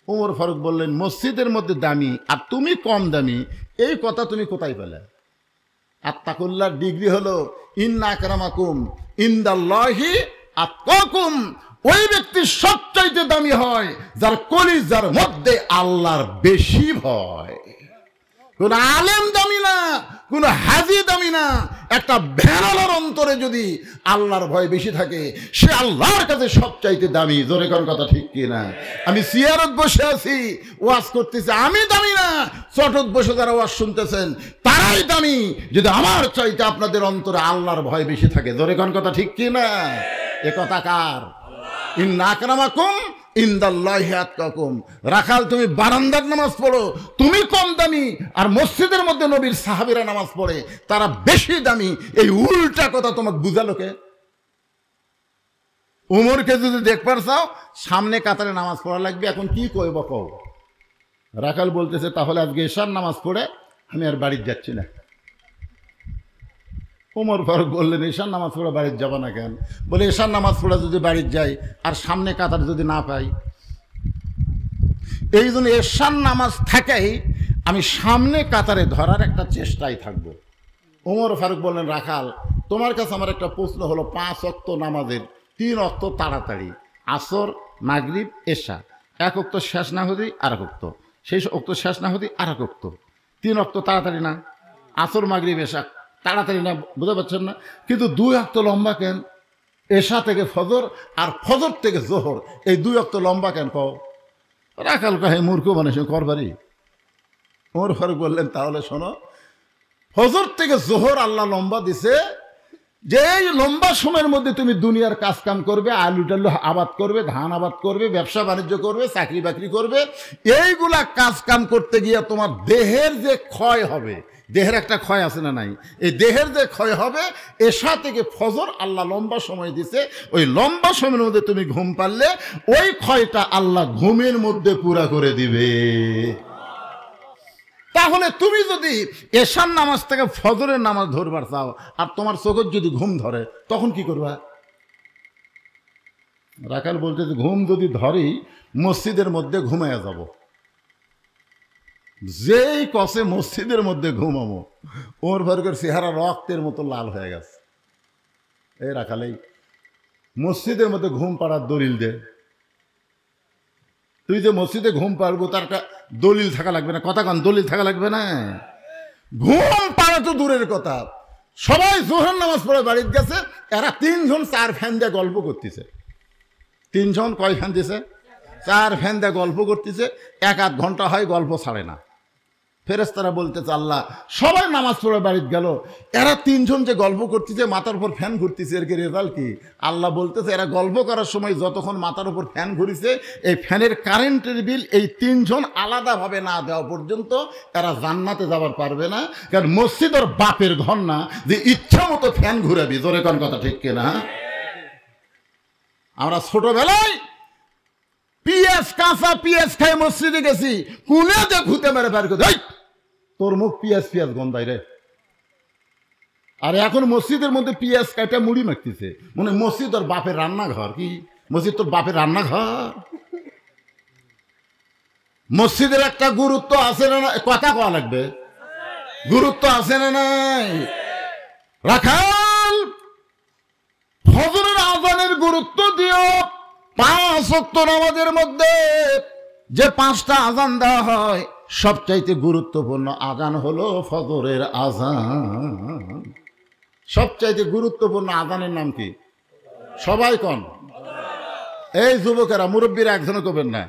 ওমর ফারুক বললেন, মসজিদের মধ্যে দামি আর তুমি কম দামি, এই কথা তুমি কোথায় পেলে? আত্তাকুল্লাহর ডিগ্রি হলো ইন্না আকরামাকুম ইনদাল্লাহি আতকাকুম। ওই ব্যক্তি সবচাইতে দামি হয় যার কলিজার মধ্যে আল্লাহর বেশি ভয়। কোন আলেম দামি না, কোন হাজি দামি না, একটা ভেড়ালার অন্তরে যদি আল্লাহর ভয় বেশি থাকে, সে আল্লাহর কাছে সবচাইতে দামি। জোরে কোন কথা ঠিক কিনা? আমি সিয়ারত বসে আছি, ওয়াজ করতেছি, আমি দামি না, চটত বসে যারা ওয়াজ শুনতেছেন তারাই দামি, যদি আমার চাইতে আপনাদের অন্তরে আল্লাহর ভয় বেশি থাকে। জোরে কোন কথা ঠিক কিনা? এ কথা কার? ইন্না আকরামাকুম ইনদাল্লাহি আতকাকুম। রাখাল তুমি বারান্দার নামাজ পড়ো, তুমি কম দামি, আর মসজিদের মধ্যে নবীর সাহাবীরা নামাজ পড়ে, তারা বেশি দামি। এই উল্টা কথা তোমাকে বুঝালো কে? উমরকে যদি দেখবার চাও, সামনে কাতারে নামাজ পড়া লাগবে। এখন কি কইব কও? রাখাল বলতেছে, তাহলে আজকে এশার নামাজ পড়ে আমি আর বাড়ি যাচ্ছি না। ওমর ফারুক বললেন, এশার নামাজ পড়ে বাড়িতে যাবা না কেন? বলে, এশার নামাজ পড়ে যদি বাড়িতে যাই আর সামনে কাতার যদি না পাই, এই জন্য এশার নামাজ থাকেই আমি সামনে কাতারে ধরার একটা চেষ্টায় থাকবো। ওমর ফারুক বললেন, রাখাল তোমার কাছে আমার একটা প্রশ্ন হলো, 5 ওয়াক্ত নামাজের 3 ওয়াক্ত তাড়াতাড়ি, আসর মাগরিব এশা, 1 ওয়াক্ত শেষ না হতেই আর 1 ওয়াক্ত, সেই ওয়াক্ত শেষ না হতেই আর 1 ওয়াক্ত, 3 ওয়াক্ত তাড়াতাড়ি না? আসর মাগরিব এশা তাড়াতাড়ি না, বুঝতে পারছেন না? কিন্তু 2 ওয়াক্ত লম্বা কেন? এশা থেকে ফজর আর ফজর থেকে জোহর, এই 2 ওয়াক্ত লম্বা কেন কও? রাখাল কাহে মূর্খ মানুষ করবারই। ওমর ফারুক বললেন, তাহলে শোনো, ফজর থেকে জোহর আল্লাহ লম্বা দিছে, যে এই লম্বা সময়ের মধ্যে তুমি দুনিয়ার কাজ কাম করবে, আলু টালু আবাদ করবে, ধান আবাদ করবে, ব্যবসা বাণিজ্য করবে, চাকরি বাকরি করবে, এইগুলা কাজ কাম করতে গিয়ে তোমার দেহের যে ক্ষয় হবে, দেহের একটা ক্ষয় আছে না নাই? এই দেহের যে ক্ষয় হবে, এশা থেকে ফজর আল্লাহ লম্বা সময় দিছে, ওই লম্বা সময়ের মধ্যে তুমি ঘুম পারলে ওই ক্ষয়টা আল্লাহ ঘুমের মধ্যে পুরা করে দিবে। তাহলে তুমি যদি এশার নামাজ থেকে ফজরের নামাজ ধরবার চাও আর তোমার চোখের যদি ঘুম ধরে, তখন কি করবা? রাখাল বলতে, ঘুম যদি ধরি মসজিদের মধ্যে ঘুমাইয়া যাব। যেই কসে মসজিদের মধ্যে ঘুমাবো, ওমর ফারুকের চেহারা রক্তের মতো লাল হয়ে গেছে। এই রাখালেই মসজিদের মধ্যে ঘুম পাড়ার দলিল দে। তুই যে মসজিদে ঘুম পারবো তার একটা দলিল থাকা লাগবে না? কথা কন, দলিল থাকা লাগবে না? ঘুম পাড়া তো দূরের কথা, সবাই জোহর নামাজ পড়ে বাড়িতে গেছে, এরা 3 জন 4 ফ্যান দিয়ে গল্প করতেছে। 3 জন কয় ফ্যান দিছে? 4 ফ্যান দিয়ে গল্প করতেছে। 1-8 ঘন্টা হয়, গল্প ছাড়ে না। ফেরেশতারা বলতেছে আল্লাহ, সবাই নামাজ পড়ে বাড়িতে গেল, এরা তিনজন যে গল্প করতেছে মাথার উপর ফ্যান ঘুরতেছে, এর কি রেজাল্ট কি? আল্লাহ বলতেছে এরা গল্প করার সময় যতক্ষণ মাথার উপর ফ্যান ঘুরিছে, এই ফ্যানের কারেন্টের বিল এই তিনজন আলাদাভাবে না দেওয়া পর্যন্ত এরা জান্নাতে যাবার পারবে না। কারণ মসজিদ ওর বাপের ঘর না যে ইচ্ছা মতো ফ্যান ঘুরাবি। জোরে কোন কথা ঠিক কিনা? আমরা ছোটবেলায় পিএস কাঁচা পিএস খাই মসজিদে গেছি, কোনে যে ভূতে মেরে বের করে, তোর মুখ পিএস পিএস গন্ধাই রে। আর এখন মসজিদের মধ্যে পিএস কাটা মুড়ি মাখতেছে, মানে মসজিদ তোর বাপের রান্নাঘর। কি মসজিদ তোর বাপের রান্নাঘর? মসজিদের একটা গুরুত্ব আছে না? কথা কওয়া লাগবে, গুরুত্ব আছে না নাই? রাখাল ফজরের আযানের গুরুত্ব দিও। 5 ওয়াক্ত নামাজের মধ্যে যে 5টা আযান দেওয়া হয়, সবচাইতে গুরুত্বপূর্ণ আযান হলো ফজরের আযান। সবচাইতে গুরুত্বপূর্ণ আযানের নাম কি? সবাই কোন? এই যুবকেরা, মুরব্বীরা একজনও করবেন না।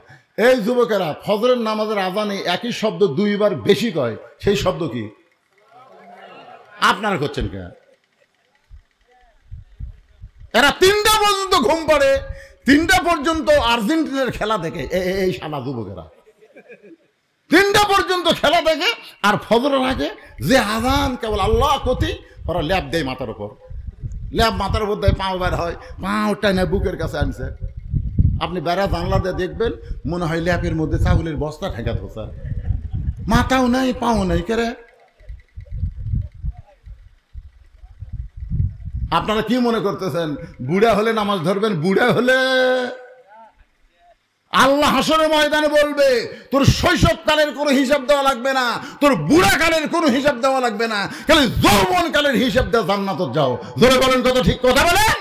এই যুবকেরা ফজরের নামাজের আযানে একই শব্দ 2 বার বেশি কয়, সেই শব্দ কি? আপনারা করছেন কে? এরা 3টা পর্যন্ত ঘুম পড়ে, 3টা পর্যন্ত আর্জেন্টিনার খেলা দেখে। এই সাদা যুবকেরা 3টা পর্যন্ত খেলা দেখে, আর ফজরের আগে যে আযান কেবল আল্লাহ কতি, ওরা ল্যাব দেয় মাথার উপর, ল্যাব মাথার উপর দেয়, পাও বের হয়, পাওটা না বুকের কাছে আনছে। আপনি বেড়া জানলা দিয়ে দেখবেন, মনে হয় ল্যাপের মধ্যে চাউলের বস্তা ঠেকা ধোসা, মাথাও নাই পাও নাই। কেরে আপনারা কি মনে করতেছেন বুড়া হলে নামাজ ধরবেন? বুড়া হলে আল্লাহ হাসরের ময়দানে বলবে তোর শৈশবকালের কোনো হিসাব দেওয়া লাগবে না, তোর বুড়াকালের কোনো হিসাব দেওয়া লাগবে না, খালি যৌবনকালের হিসাব দেওয়া জান্নাতে যাও। ধরে বলেন কত ঠিক কথা বলেন?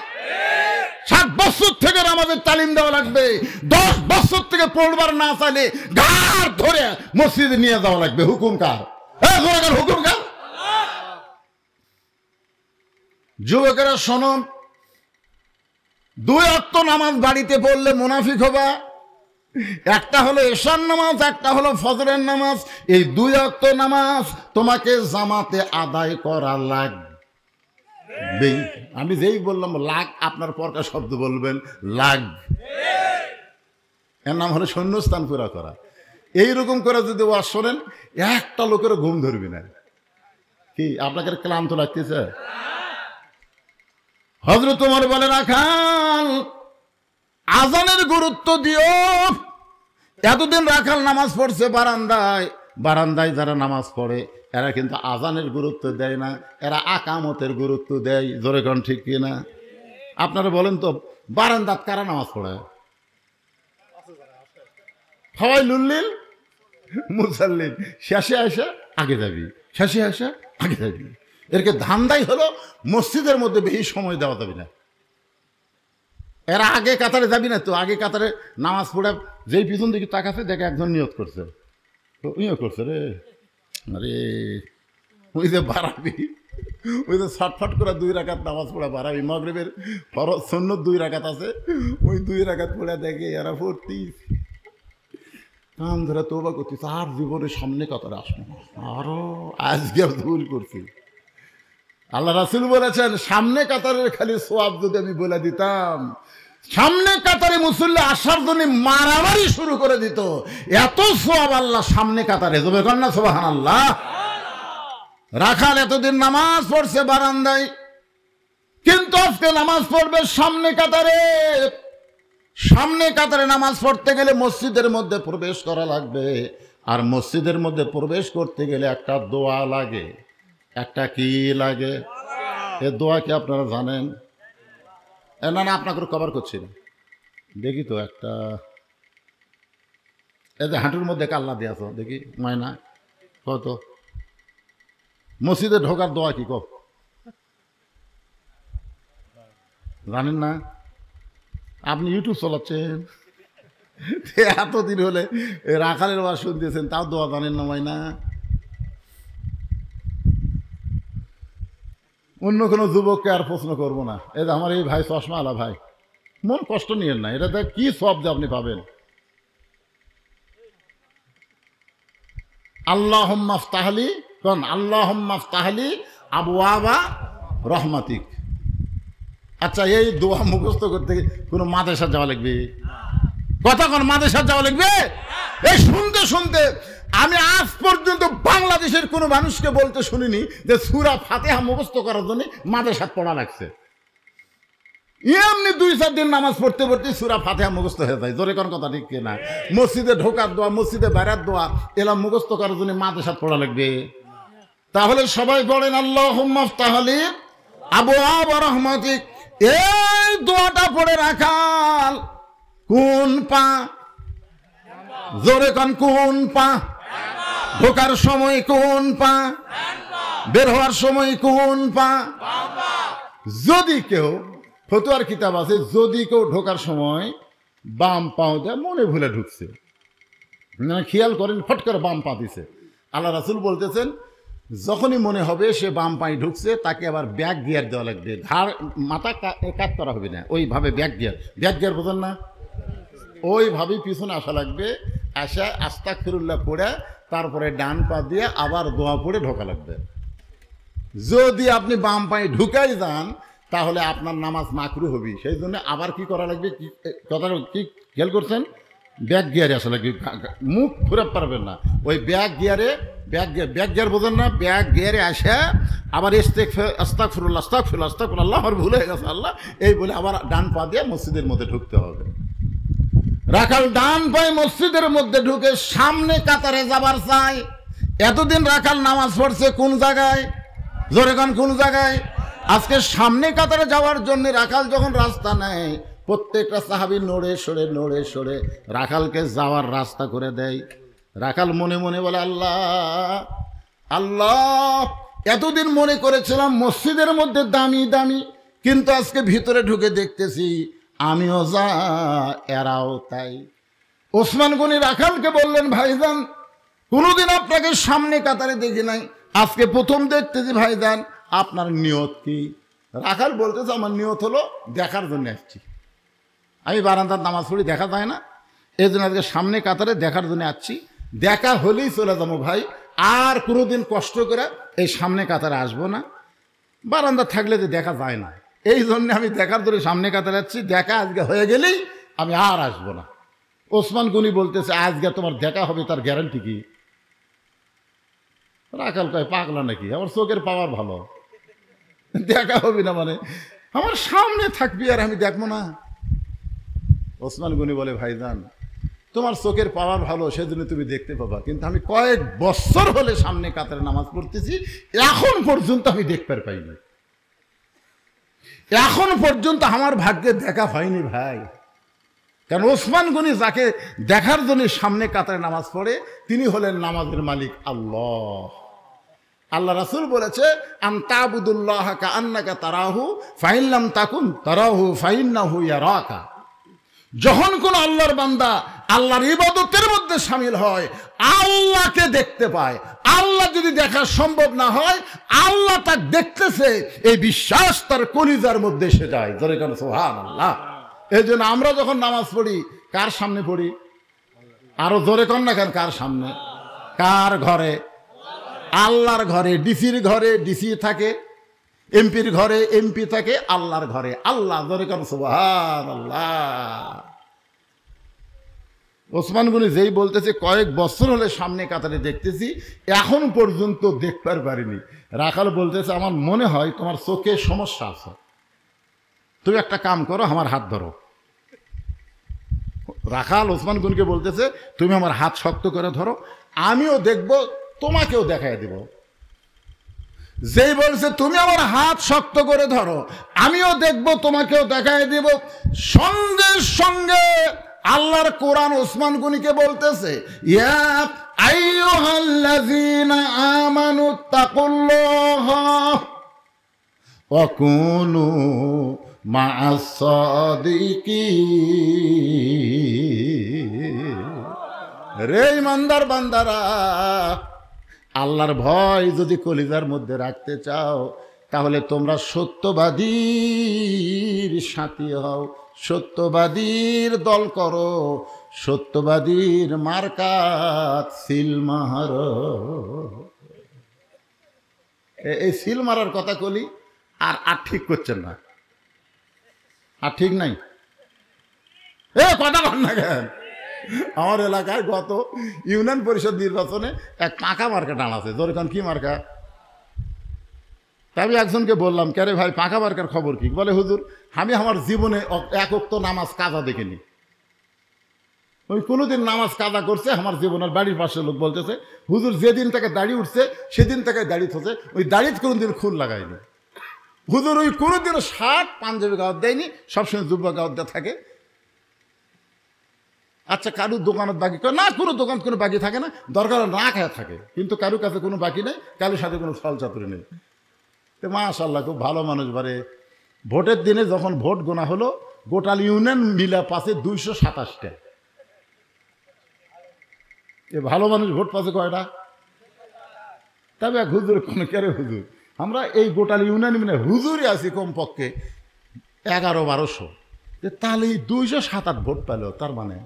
7 বছর থেকে নামাজের তালিম দেওয়া লাগবে, 10 বছর থেকে পড়বার না চাইলে ঘাড় ধরে মসজিদে নিয়ে যাওয়া লাগবে। হুকুম কার? হুকুম কার? যুবকেরা শোনো, 2 ওয়াক্ত নামাজ বাড়িতে পড়লে মুনাফিক হবা। একটা হলো এশার নামাজ, একটা হলো ফজরের নামাজ। এই 2 ওয়াক্ত নামাজ তোমাকে জামাতে আদায় করা লাগবে। আমি যেই বললাম লাগ, আপনার পরকা শব্দ বলবেন লাগ। এর নাম হলো শূন্যস্থান পুরা করা। এইরকম করে যদি ওয়াজ শোনেন, একটা লোকের ঘুম ধরবি না। কি আপনাকে ক্লান্ত লাগতেছে? হযরত ওমর বলে রাখাল আযানের গুরুত্ব দিও। এতদিন রাখাল নামাজ পড়ছে বারান্দায়, বারান্দায় যারা নামাজ পড়ে এরা কিন্তু আযানের গুরুত্ব দেয় না, এরা আকামতের গুরুত্ব দেয়। জোরে কোন ঠিক কিনা? আপনারা বলেন তো, বারান্দাত কারা নামাজ পড়ে? সবাই লুল্লিল মুসাল্লিন, শেষে আসা আগে যাবি, শেষে আসা আগে যাবি। এরকে ধান্দাই হলো মসজিদের মধ্যে বেশি সময় দেওয়া যাবে না। এরা আগে কাতারে যাবি না তো, আগে কাতারে নামাজ পড়ে যেই পিছন দিকে তাকাছে দেখে একজন নিয়ত করছে, নিয়ত করছে রে, আরে ওই যে বাড়াবি, ওই যে ছটফট করে 2 রাকাত নামাজ পড়ে বাড়াবি। মাগরিবের ফরজ সুন্নত 2 রাকাত আছে, ওই 2 রাকাত পড়ে দেখে এরা পড়তি কান ধরে তওবা করতিস, আর জীবনের সামনে কাতারে আসবে না, আরো আজকে ভুল করছি। আল্লাহ রাসূল বলেছেন সামনে কাতারের খালি সওয়াব যদি আমি বলে দিতাম, সামনে কাতারে মুসল্লি আসার জন্য মারামারি শুরু করে দিত, এত সওয়াব আল্লাহ সামনে কাতারে দেবে। কন্যা সুবহানাল্লাহ। রাখাল এতদিন নামাজ পড়ছে বারান্দায়, কিন্তু আজকে নামাজ পড়বে সামনে কাতারে। সামনে কাতারে নামাজ পড়তে গেলে মসজিদের মধ্যে প্রবেশ করা লাগবে, আর মসজিদের মধ্যে প্রবেশ করতে গেলে একটা দোয়া লাগে। একটা কি লাগে? এ দোয়া কি আপনারা জানেন? না না, আপনাকে কভার করছি না, দেখি তো একটা, এই যে হাঁটুর মধ্যে কাল্লা দিয়েছ দেখি, ময়না কত মসজিদে ঢোকার দোয়া কি কব জানেন না? আপনি ইউটিউব চালাচ্ছেন, এতদিন হলে রাখালের ওয়াজ শুনতেছেন, তাও দোয়া জানেন না ময়না? অন্য কোনো যুবককে আর প্রশ্ন করবো না। এই যে আমার এই ভাই চশমা আলা ভাই, মন কষ্ট নিয়েন না, এটা কি সব যে আপনি পাবেন। আল্লাহুম্মা ইফতাহলি, কোন আল্লাহুম্মা ইফতাহলি আবওয়াবা রহমাতিক। আচ্ছা, এই দোয়া মুখস্থ করতে কোনো মাদ্রাসা যাওয়া লাগবে? কথা কোন মাদ্রাসা যাওয়া লাগবে? এই শুনতে শুনতে আমি আজ পর্যন্ত বাংলাদেশের কোনো মানুষকে বলতে শুনিনি যে সূরা ফাতিহা মুখস্থ করার জন্য মাদ্রাসা পড়া লাগছে। এমনি 2-4 দিন নামাজ পড়তে পড়তে সূরা ফাতিহা মুখস্থ হয়ে যায়। জোরে কোন কথা ঠিক কিনা? মসজিদে ঢোকার দোয়া, মসজিদে বেড়ার দোয়া, এলা মুখস্থ করার জন্য মাদ্রাসা পড়া লাগবে? তাহলে সবাই বলেন আল্লাহুম্মা ইফতাহলি আবওয়াবা রহমাতিক। এই দোয়াটা পড়ে রাখাল কোন পা? জোরে কোন কোন পা? ঢোকার সময় কোন পা? বের হওয়ার সময় কোন পা? যদি কেউ, ফতুয়ার কিতাব আছে, যদি কেউ ঢোকার সময় বাম পাও দেয়, মনে ভুলে ঢুকছে, খেয়াল করেন ফট করে বাম পা দিছে, আল্লাহ রাসূল বলতেছেন যখনই মনে হবে সে বাম পায়ে ঢুকছে, তাকে আবার ব্যাক গিয়ার দেওয়া লাগবে। ঘাড় মাথা কাট করা হবে না, ওইভাবে ব্যাক গিয়ার বোঝেন না? ওইভাবেই পিছনে আসা লাগবে। আসা আস্তাগফিরুল্লাহ পড়ে তারপরে ডান পা দিয়ে আবার দোয়া পড়ে ঢোকা লাগবে। যদি আপনি বাম পায়ে ঢুকাই যান তাহলে আপনার নামাজ মাকরু হবে। সেই জন্য আবার কি করা লাগবে? কথা কি খেয়াল করছেন? ব্যাক গিয়ারে আসা লাগবে, মুখ ঘুরে পারবেন না। ওই ব্যাক গিয়ার বোঝেন না? ব্যাক গিয়ারে আসে আবার আস্তাগফিরুল্লাহ আল্লাহ, আমার ভুল হয়ে গেছে আল্লাহ, এই বলে আবার ডান পা দিয়ে মসজিদের মধ্যে ঢুকতে হবে। রাখাল ডান পায়ে মসজিদের মধ্যে ঢুকে সামনে কাতারে যাবার চাই। এতদিন রাখাল নামাজ পড়ছে কোন জায়গায়? জোরে কোন জায়গায়? আজকে সামনে কাতারে যাওয়ার জন্য রাখাল যখন রাস্তা নেয়, প্রত্যেকটা সাহাবী নড়ে সরে রাখালকে যাওয়ার রাস্তা করে দেয়। রাখাল মনে মনে বলে আল্লাহ আল্লাহ, এতদিন মনে করেছিলাম মসজিদের মধ্যে দামি দামি, কিন্তু আজকে ভিতরে ঢুকে দেখতেছি আমিও যা এরাও তাই। ওসমান গনি রাখালকে বললেন, ভাইজান কোনোদিন আপনাকে সামনে কাতারে দেখি নাই, আজকে প্রথম দেখতেছি ভাইজান, আপনার নিয়ত কি? রাখাল বলতেছে আমার নিয়ত হলো দেখার জন্য আসছি। আমি বারান্দার নামাজ পড়ি, দেখা যায় না, এই জন্য আজকে সামনে কাতারে দেখার জন্য আসছি। দেখা হলেই চলে যাবো ভাই, আর কোনোদিন কষ্ট করে এই সামনে কাতারে আসবো না। বারান্দা থাকলে যে দেখা যায় না, এই জন্য আমি দেখার জন্য সামনে কাতারে যাচ্ছি। দেখা আজকে হয়ে গেলেই আমি আর আসবো না। ওসমান গনি বলতেছে আজকে তোমার দেখা হবে, তার গ্যারান্টি কি? রাখাল কয় পাগলা নাকি, আমার চোখের পাওয়ার ভালো, দেখা হবে না মানে আমার সামনে থাকবি আর আমি দেখবো না? ওসমান গনি বলে ভাইজান তোমার চোখের পাওয়ার ভালো, সেজন্য তুমি দেখতে পাবা, কিন্তু আমি কয়েক বছর হলে সামনে কাতারে নামাজ পড়তেছি, এখন পর্যন্ত আমি দেখতে পাইনি, এখন পর্যন্ত আমার ভাগ্যে দেখা হয়নি ভাই। কারণ ওসমান গনি যাকে দেখার জন্য সামনে কাতারে নামাজ পড়ে, তিনি হলেন নামাজের মালিক আল্লাহ। আল্লাহ রাসূল বলেছে আনতাবুদুল্লাহ কাআন্নাকা তারাহু ফাইন লাম তাকুন তারাহু ফাইন্নাহু ইয়ারাকা। যখন কোন আল্লাহর বান্দা আল্লাহর ইবাদতের মধ্যে শামিল হয়, আল্লাহকে দেখতে পায়। আল্লাহ যদি দেখা সম্ভব না হয়, আল্লাহ তাকে দেখতেছে, এই বিশ্বাস তার কলিজার মধ্যে এসে যায়। জোরে কেন সুবহানাল্লাহ। এই জন্য আমরা যখন নামাজ পড়ি কার সামনে পড়ি? আরো জোরে কর না কেন, কার সামনে? কার ঘরে? আল্লাহর ঘরে। ডিসির ঘরে ডিসি থাকে, এমপির ঘরে এমপি থাকে, আল্লাহর ঘরে আল্লাহ। জোরে কর সুবহানাল্লাহ। ওসমান গনি যেই বলতেছে কয়েক বছর হলে সামনে কাতারে দেখতেছি, এখন পর্যন্ত দেখতে পারিনি। রাখাল বলতেছে আমার মনে হয় তোমার চোখে সমস্যা আছে, তুমি একটা কাম করো, আমার হাত ধরো। রাখাল ওসমান গনিকে বলতেছে তুমি আমার হাত শক্ত করে ধরো, আমিও দেখব, তোমাকেও দেখাই দেব। যেই বলছে তুমি আমার হাত শক্ত করে ধরো, আমিও দেখব, তোমাকেও দেখাই দেব, সঙ্গে সঙ্গে আল্লাহর কোরআন ওসমান গনিকে বলতেছে ইয়া আইয়ুহাল্লাযীনা আমানুত্তাকুল্লাহা ওয়া কুনু মা'আস সাদিকিন। রে ইমানদার বান্দারা, আল্লাহর ভয় যদি কলিজার মধ্যে রাখতে চাও, তাহলে তোমরা সত্যবাদীর সাথী হও, সত্যবাদীর দল করো, সত্যবাদীর মার্কাত সিল মাহার। এই সিল মারার কথা কলি আর ঠিক করছেন না, আর ঠিক নাই। কথা বল না কেন? আমার এলাকায় গত ইউনিয়ন পরিষদ নির্বাচনে এক পাকা মার্কা টানাছে। ধরেন কি মার্কা? আমি একজনকে বললাম, কে রে ভাই পাকা মার্কার খবর কি? বলে হুজুর আমি আমার জীবনে এক ওয়াক্ত নামাজ কাজা দেখিনি। ওই কোনোদিন নামাজ কাজা করছে আমার জীবনের বাড়ির পাশের লোক বলতেছে, হুজুর যেদিন থেকে দাড়ি উঠছে সেদিন থেকে দাড়ি থছে, ওই দাড়িতে কোনোদিন খুন লাগায়নি। হুজুর ওই কোনোদিনও শার্ট পাঞ্জাবি গাওয়াত দেয়নি, সবসময় জুব্বা গাওয়াত দেওয়া থাকে। আচ্ছা কারুর দোকানের বাকি না, কোনো দোকান কোনো বাকি থাকে না, দরকার না খায় থাকে, কিন্তু কারুর কাছে কোনো বাকি নেই, কারোর সাথে কোনো ছল চাতুরি নেই। তো মাশাআল্লাহ খুব ভালো মানুষ। বারে ভোটের দিনে যখন ভোট গোনা হলো, গোটাল ইউনিয়ন মিলা পাশে 227টা। এ ভালো মানুষ ভোট পাশে কয়টা? তবে এক হুজুর কোনো কেরে হুজুর, আমরা এই গোটাল ইউনিয়ন মিলে হুজুরই আছি কমপক্ষে 1100-1200, তাহলে 207-8 ভোট পেল। তার মানে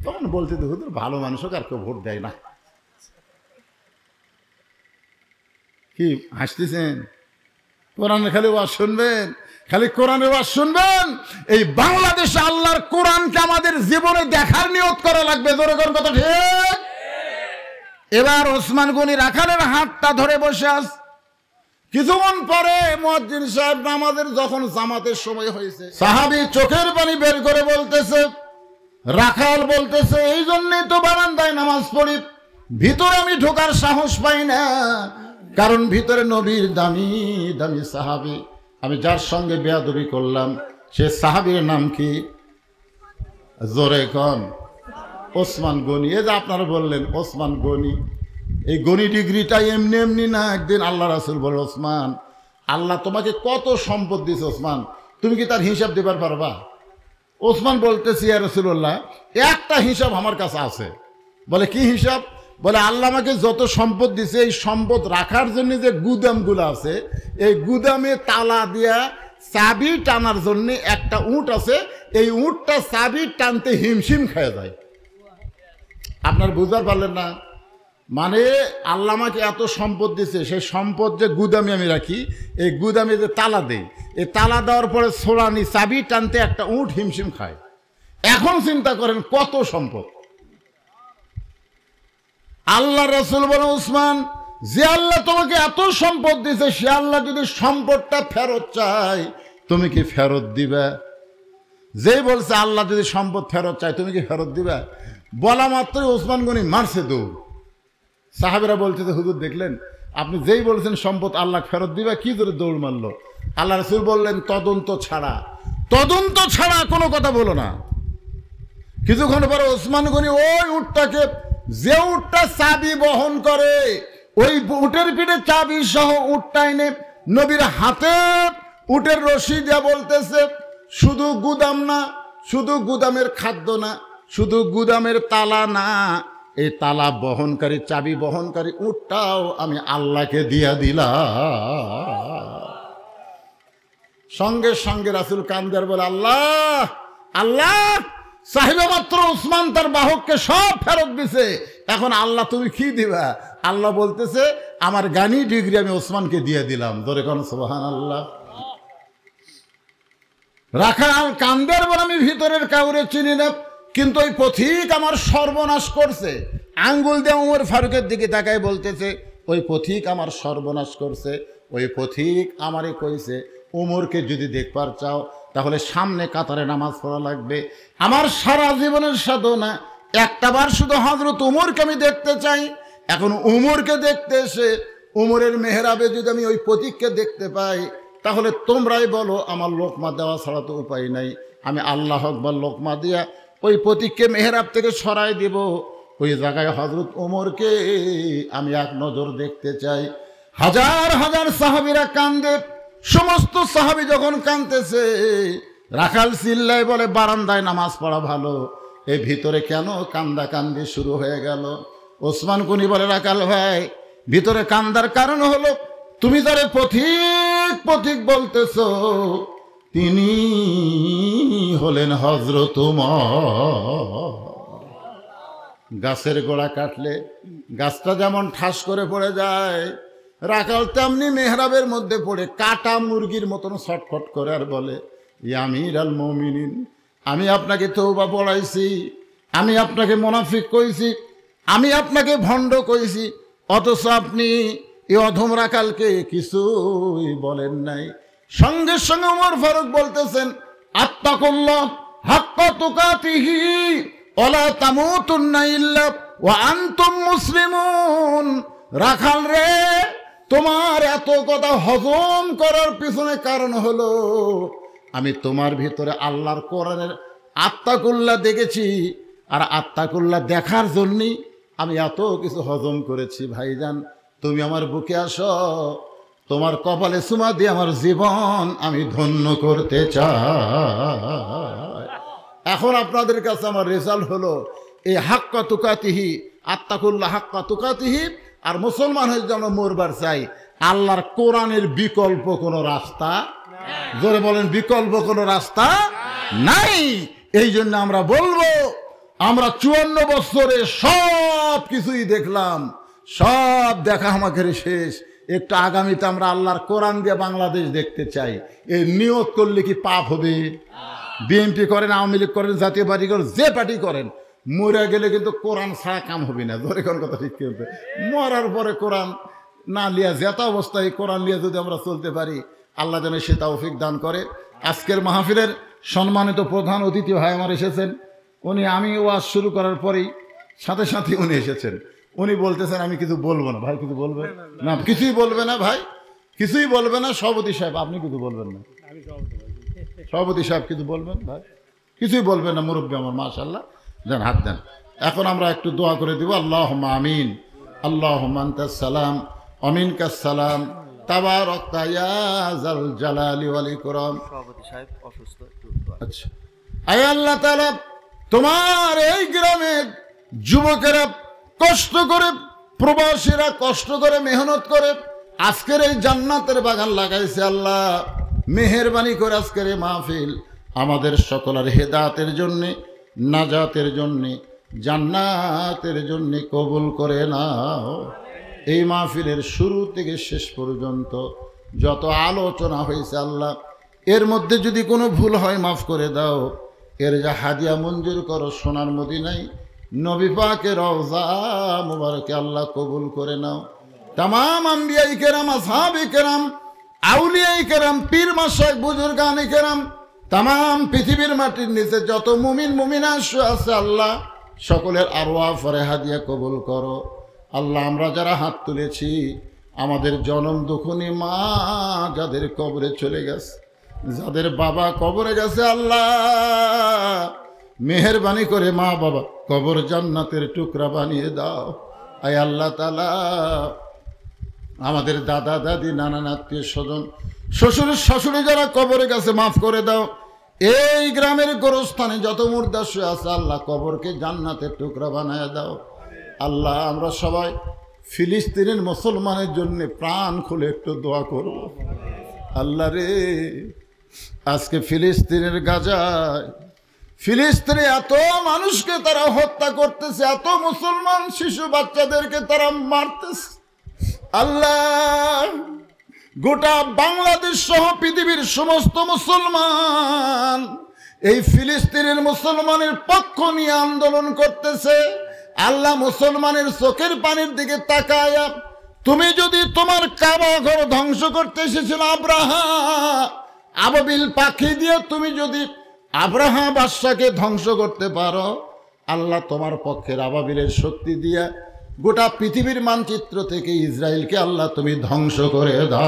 তখন বলতে হুজুর ভালো মানুষকে আর কেউ ভোট দেয় না। কি হাসতেছেন? কোরআনে খালি ওয়াজ শুনবেন, খালি কোরআনের ওয়াজ শুনবেন। এই বাংলাদেশে আল্লাহর কোরআনকে আমাদের জীবনে দেখার নিয়ত করা লাগবে। জোরে কোন কথা ঠিক? এবার ওসমান গনি রাখালের হাতটা ধরে বসে আস। কিছুক্ষণ পরে মুয়াজ্জিন সাহেব নামাজের যখন জামাতের সময় হয়েছে, সাহাবী চোখের পানি বের করে বলতেছে, রাখাল বলতেছে এই জন্যই তো বারান্দায় নামাজ পড়ি, ভিতরে আমি ঢোকার সাহস পাই না, কারণ ভিতরে নবীর দামি দামি সাহাবী। আমি যার সঙ্গে বেয়াদবি করলাম সে সাহাবীর নাম কি? জোরে কন। ওসমান গনি। এই যে আপনারা বললেন ওসমান গনি, এই গনি ডিগ্রিটা এমনি এমনি না। একদিন আল্লাহ রাসূল বলে, ওসমান আল্লাহ তোমাকে কত সম্পদ দিয়েছে ওসমান, তুমি কি তার হিসাব দিবার পারবা? ওসমান বলতেছি ইয়া রাসূলুল্লাহ, একটা হিসাব আমার কাছে আছে। বলে কি হিসাব? বলে আল্লাহ আমাকে যত সম্পদ দিছে, এই সম্পদ রাখার জন্য যে গুদামগুলো আছে, এই গুদামে তালা দিয়া চাবি টানার জন্য একটা উট আছে, এই উটটা চাবি টানতে হিমশিম খেয়ে যায়। আপনার বুঝতে পারলেন না? মানে আল্লাহ আমাকে এত সম্পদ দিছে, সেই সম্পদ যে গুদামে আমি রাখি, এই গুদামে যে তালা দেই, এই তালা দেওয়ার পরে ছোড়ানি চাবি টানতে একটা উট হিমশিম খায়। এখন চিন্তা করেন কত সম্পদ। আল্লাহ রাসূল বলে, উসমান যে আল্লাহ তোমাকে এত সম্পদ দিছে, সে আল্লাহ যদি সম্পদটা ফেরত চায় তুমি কি ফেরত দিবে? যেই বলছে আল্লাহ যদি সম্পদ ফেরত চায় তুমি কি ফেরত দিবে? বলা মাত্রই ওসমান গনি মারছে দৌড়। সাহাবীরা বলতেছে, হুজুর দেখলেন আপনি যেই বলছেন সম্পদ আল্লাহ ফেরত দিবে, কি করে দৌড় মারলো? আল্লাহ রাসূল বললেন, তদন্ত ছাড়া কোনো কথা বলো না। কিছুক্ষণ পরে ওসমান গনি ওই উটটাকে, যে উটটা চাবি বহন করে, ওই উটের পিঠে চাবি সহ উটটা এনে নবীর হাতে উটের রশি দিয়ে বলতেছে, শুধু গুদাম না, শুধু গুদামের খাদ্য না, শুধু গুদামের তালা না, এই তালা বহনকারী চাবি বহনকারী উটটাও আমি আল্লাহকে দিয়া দিলাম। সঙ্গে সঙ্গে রাসূল কান্দার বলে, আল্লাহ আল্লাহ, সাহিবা মাত্র উসমান তার বাহককে সব ফেরত দিছে, এখন আল্লাহ তুমি কি দিবা? আল্লাহ বলতেছে, আমার গানি ডিগ্রি আমি ওসমানকে দিয়ে দিলাম। ধরে কোন সুবহানাল্লাহ। রাখাল কান্দের বলে, আমি ভিতরের কাউরে চিনি না, কিন্তু ওই পথিক আমার সর্বনাশ করছে। আঙ্গুল দিয়ে ওমর ফারুকের দিকে তাকায় বলতেছে, ওই পথিক আমার সর্বনাশ করছে, ওই পথিক আমারে কইছে ওমরকে যদি দেখবার চাও তাহলে সামনে কাতারে নামাজ পড়া লাগবে। আমার সারা জীবনের সাধনা একটাবার শুধু হযরত ওমরকে আমি দেখতে চাই। এখন ওমরকে দেখতে এসে ওমরের মেহরাবে যদি আমি ওই পথিককে দেখতে পাই, তাহলে তোমরাই বলো আমার লোকমা দেওয়া ছাড়া তো উপায় নাই। আমি আল্লাহ আকবার লোকমা দিয়া ওই পথিককে মেহরাব থেকে সরাই দিব, ওই জায়গায় হযরত ওমরকে আমি এক নজর দেখতে চাই। হাজার হাজার সাহাবীরা কান্দে। সমস্ত সাহাবী যখন কাঁদতেছে, রাখাল চিল্লায় বলে, বারান্দায় নামাজ পড়া ভালো, এই ভিতরে কেন কান্দা কান্দি শুরু হয়ে গেল? ওসমান গনি বলে, রাখাল ভাই, ভিতরে কান্দার কারণ হলো তুমি তারে পথিক পথিক বলতেছো, তিনি হলেন হযরত উমর। গাছের গোড়া কাটলে গাছটা যেমন ঠাস করে পড়ে যায়, রাখাল তেমনি মেহরাবের মধ্যে পড়ে কাটা মুরগির মতন ছটফট করে আর বলে, ইয়া আমিরাল মুমিনিন, আমি আপনাকে তওবা পড়াইছি, আমি আপনাকে মুনাফিক কইছি, আমি আপনাকে ভণ্ড কইছি, অথচ আপনি এই অধম রাখালকে কিছুই বলেন নাই। সঙ্গে সঙ্গে ওমর ফারুক বলতেছেন, আত্তাকুল্লাহ হাক্কা তুকাতিহি ওয়ালা তামুতুন্না ইল্লা ওয়া আনতুম মুসলিমুন। রাখাল রে, তোমার এত কথা হজম করার পিছনে কারণ হলো আমি তোমার ভিতরে আল্লাহর কোরআনের আত্তাকুল্লাহ দেখেছি, আর আত্তাকুল্লাহ দেখার জন্যই আমি এত কিছু হজম করেছি। ভাইজান, তুমি আমার বুকে আসো, তোমার কপালে চুমা দিয়ে আমার জীবন আমি ধন্য করতে চাই। এখন আপনাদের কাছে আমার রেজাল্ট হলো এই হাক্কা তুকাতিহি, আত্তাকুল্লাহ হাক্কা তুকাতিহি, আর মুসলমান হয়ে যেন মরবার চাই। আল্লাহর কোরআনের বিকল্প কোনো রাস্তা, জোরে বলেন, বিকল্প কোনো রাস্তা নাই। এই জন্য আমরা বলবো, আমরা 54 বছরে সব কিছুই দেখলাম, সব দেখা আমাদের শেষ। একটু আগামীতে আমরা আল্লাহর কোরআন দিয়ে বাংলাদেশ দেখতে চাই। এই নিয়ত করলে কি পাপ হবে? বিএনপি করেন, আওয়ামী লীগ করেন, জাতীয় পার্টি করেন, যে পার্টি করেন, মরে গেলে কিন্তু কোরআন ছাড়া কাম হবে না। ধরে কোন কথা ঠিক হবে, মরার পরে কোরআন না লিয়া যেটা অবস্থায় কোরআন লিয়া যদি আমরা চলতে পারি, আল্লাহ যেন সে তৌফিক দান করে। আজকের মাহফিলের সম্মানিত প্রধান অতিথি ভাই আমার এসেছেন। উনি আমি ওয়াজ শুরু করার পরেই সাথে সাথে উনি এসেছেন। উনি বলতেছেন আমি কিছু বলবো না। ভাই কিছু বলবেন না? কিছুই বলবে না ভাই, কিছুই বলবে না। সভাপতি সাহেব আপনি কিছু বলবেন না? সভাপতি সাহেব কিছু বলবেন? ভাই কিছুই বলবেন না। মুরব্বী আমার, মাশাআল্লাহ, দেন হাত দেন। এখন আমরা একটু দোয়া করে দিব। আল্লাহুম্মা আমিন, আল্লাহুম্মা আনতাস সালাম ওয়া মিনকাস সালাম, তাবারাকতা ইয়া যাল জালালি ওয়াল ইকরাম। সভাপতি সাহেব অসুস্থ, একটু আচ্ছা, আয় আল্লাহ তাআলা, তোমার এই গ্রামের যুবকেরা কষ্ট করে, প্রবাসীরা কষ্ট করে, মেহনত করে আজকের এই জান্নাতের বাগান লাগাইছে। আল্লাহ মেহেরবানি করে আজকের এই মাহফিল আমাদের সকলের হেদায়েতের জন্যে, নাজাতের জন্যে, জান্নাতের জন্যে কবুল করে নাও। এই মাহফিলের শুরু থেকে শেষ পর্যন্ত যত আলোচনা হয়েছে আল্লাহ, এর মধ্যে যদি কোনো ভুল হয় মাফ করে দাও। এর যা হাদিয়া মঞ্জুর করো সোনার মদিনায় নবী পাকের রওজা মুবারকে আল্লাহ কবুল করে নাও। তামাম আম্বিয়াই কেরাম, আসহাবে কেরাম, আউলিয়াই কেরাম, পীর মাশায়েখ, বুজুর্গানে কেরাম, তামাম পৃথিবীর মাটির নিচে যত মুমিন মুমিনা আছে আল্লাহ সকলের আরওয়াহ ফরেহা দিয়ে কবুল করো। আল্লাহ আমরা যারা হাত তুলেছি, আমাদের জনম দুঃখনী মা যাদের কবরে চলে গেছে, যাদের বাবা কবরে গেছে, আল্লাহ মেহেরবানি করে মা বাবা কবর জান্নাতের টুকরা বানিয়ে দাও। আয় আল্লাহ তাআলা, আমাদের দাদা দাদি, নানা আত্মীয় স্বজন, শ্বশুর শাশুড়ি যারা কবরে গেছে মাফ করে দাও। এই গ্রামের গোরস্থানে যত মুর্দা শুয়ে আছে আল্লাহ কবরকে জান্নাতের টুকরা বানিয়ে দাও। আল্লাহ আমরা সবাই ফিলিস্তিনের মুসলমানের জন্য প্রাণ খুলে একটু দোয়া করব। আল্লাহ রে, আজকে ফিলিস্তিনের গাজায়, ফিলিস্তিনে এত মানুষকে তারা হত্যা করতেছে, এত মুসলমান শিশু বাচ্চাদেরকে তারা মারতেছে। আল্লাহ গোটা বাংলাদেশ সহ পৃথিবীর সমস্ত মুসলমান এই ফিলিস্তিনের মুসলমানের পক্ষ নিয়ে আন্দোলন করতেছে। আল্লাহ মুসলমানের চোখের পানির দিকে তাকায়া, তুমি যদি তোমার কাবা ঘর ধ্বংস করতে এসেছিল আব্রাহা, আবাবিল পাখি দিয়ে তুমি যদি আব্রাহা বাদশাকে ধ্বংস করতে পারো, আল্লাহ তোমার পক্ষের আবাবিলের শক্তি দিয়া গোটা পৃথিবীর মানচিত্র থেকে ইসরায়েলকে আল্লাহ তুমি ধ্বংস করে দাও।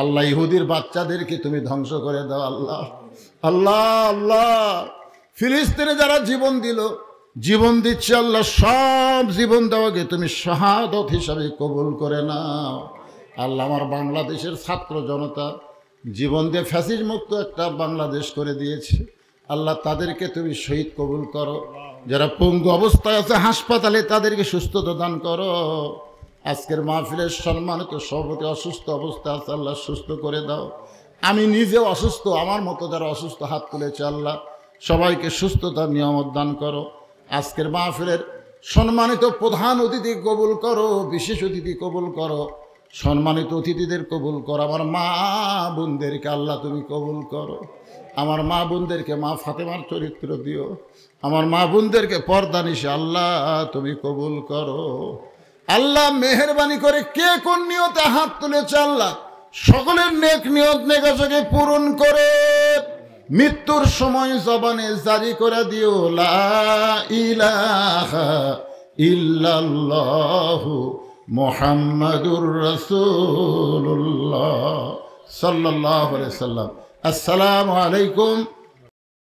আল্লাহ ইহুদির বাচ্চাদেরকে তুমি ধ্বংস করে দাও। আল্লাহ আল্লাহ আল্লাহ ফিলিস্তিনে যারা জীবন দিল, জীবন দিচ্ছে, আল্লাহ সব জীবন দেওয়াকে তুমি শাহাদত হিসাবে কবুল করে নাও। আল্লাহ আমার বাংলাদেশের ছাত্র জনতা জীবন দিয়ে ফ্যাসিজ মুক্ত একটা বাংলাদেশ করে দিয়েছে। আল্লাহ তাদেরকে তুমি শহীদ কবুল করো। যারা পঙ্গু অবস্থায় আছে হাসপাতালে তাদেরকে সুস্থতা দান করো। আজকের মাহফিলের সম্মানিত সভাপতি অসুস্থ অবস্থা আছে, আল্লাহ সুস্থ করে দাও। আমি নিজে অসুস্থ, আমার মতো যারা অসুস্থ হাত তুলেছে আল্লাহ সবাইকে সুস্থতার নিয়ামত দান করো। আজকের মাহফিলের সম্মানিত প্রধান অতিথি কবুল করো, বিশেষ অতিথি কবুল করো, সম্মানিত অতিথিদের কবুল করো। আমার মা বোনদেরকে আল্লাহ তুমি কবুল করো। আমার মা বোনদেরকে মা ফাতেমার চরিত্র দিও। আমার মা বোনদেরকে পর্দা নিশে আল্লাহ তুমি কবুল করো। আল্লাহ মেহেরবানি করে কে কোন নিয়তে হাত তুলেছে আল্লাহ সকলের নেক নিয়ত নেকাজকে পূরণ করে মৃত্যুর সময় জবানে জারি করে দিও লা ইলাহা ইল্লাল্লাহু মুহাম্মাদুর রাসূলুল্লাহ সাল্লাল্লাহু আলাইহি সাল্লাম। আসসালামু আলাইকুম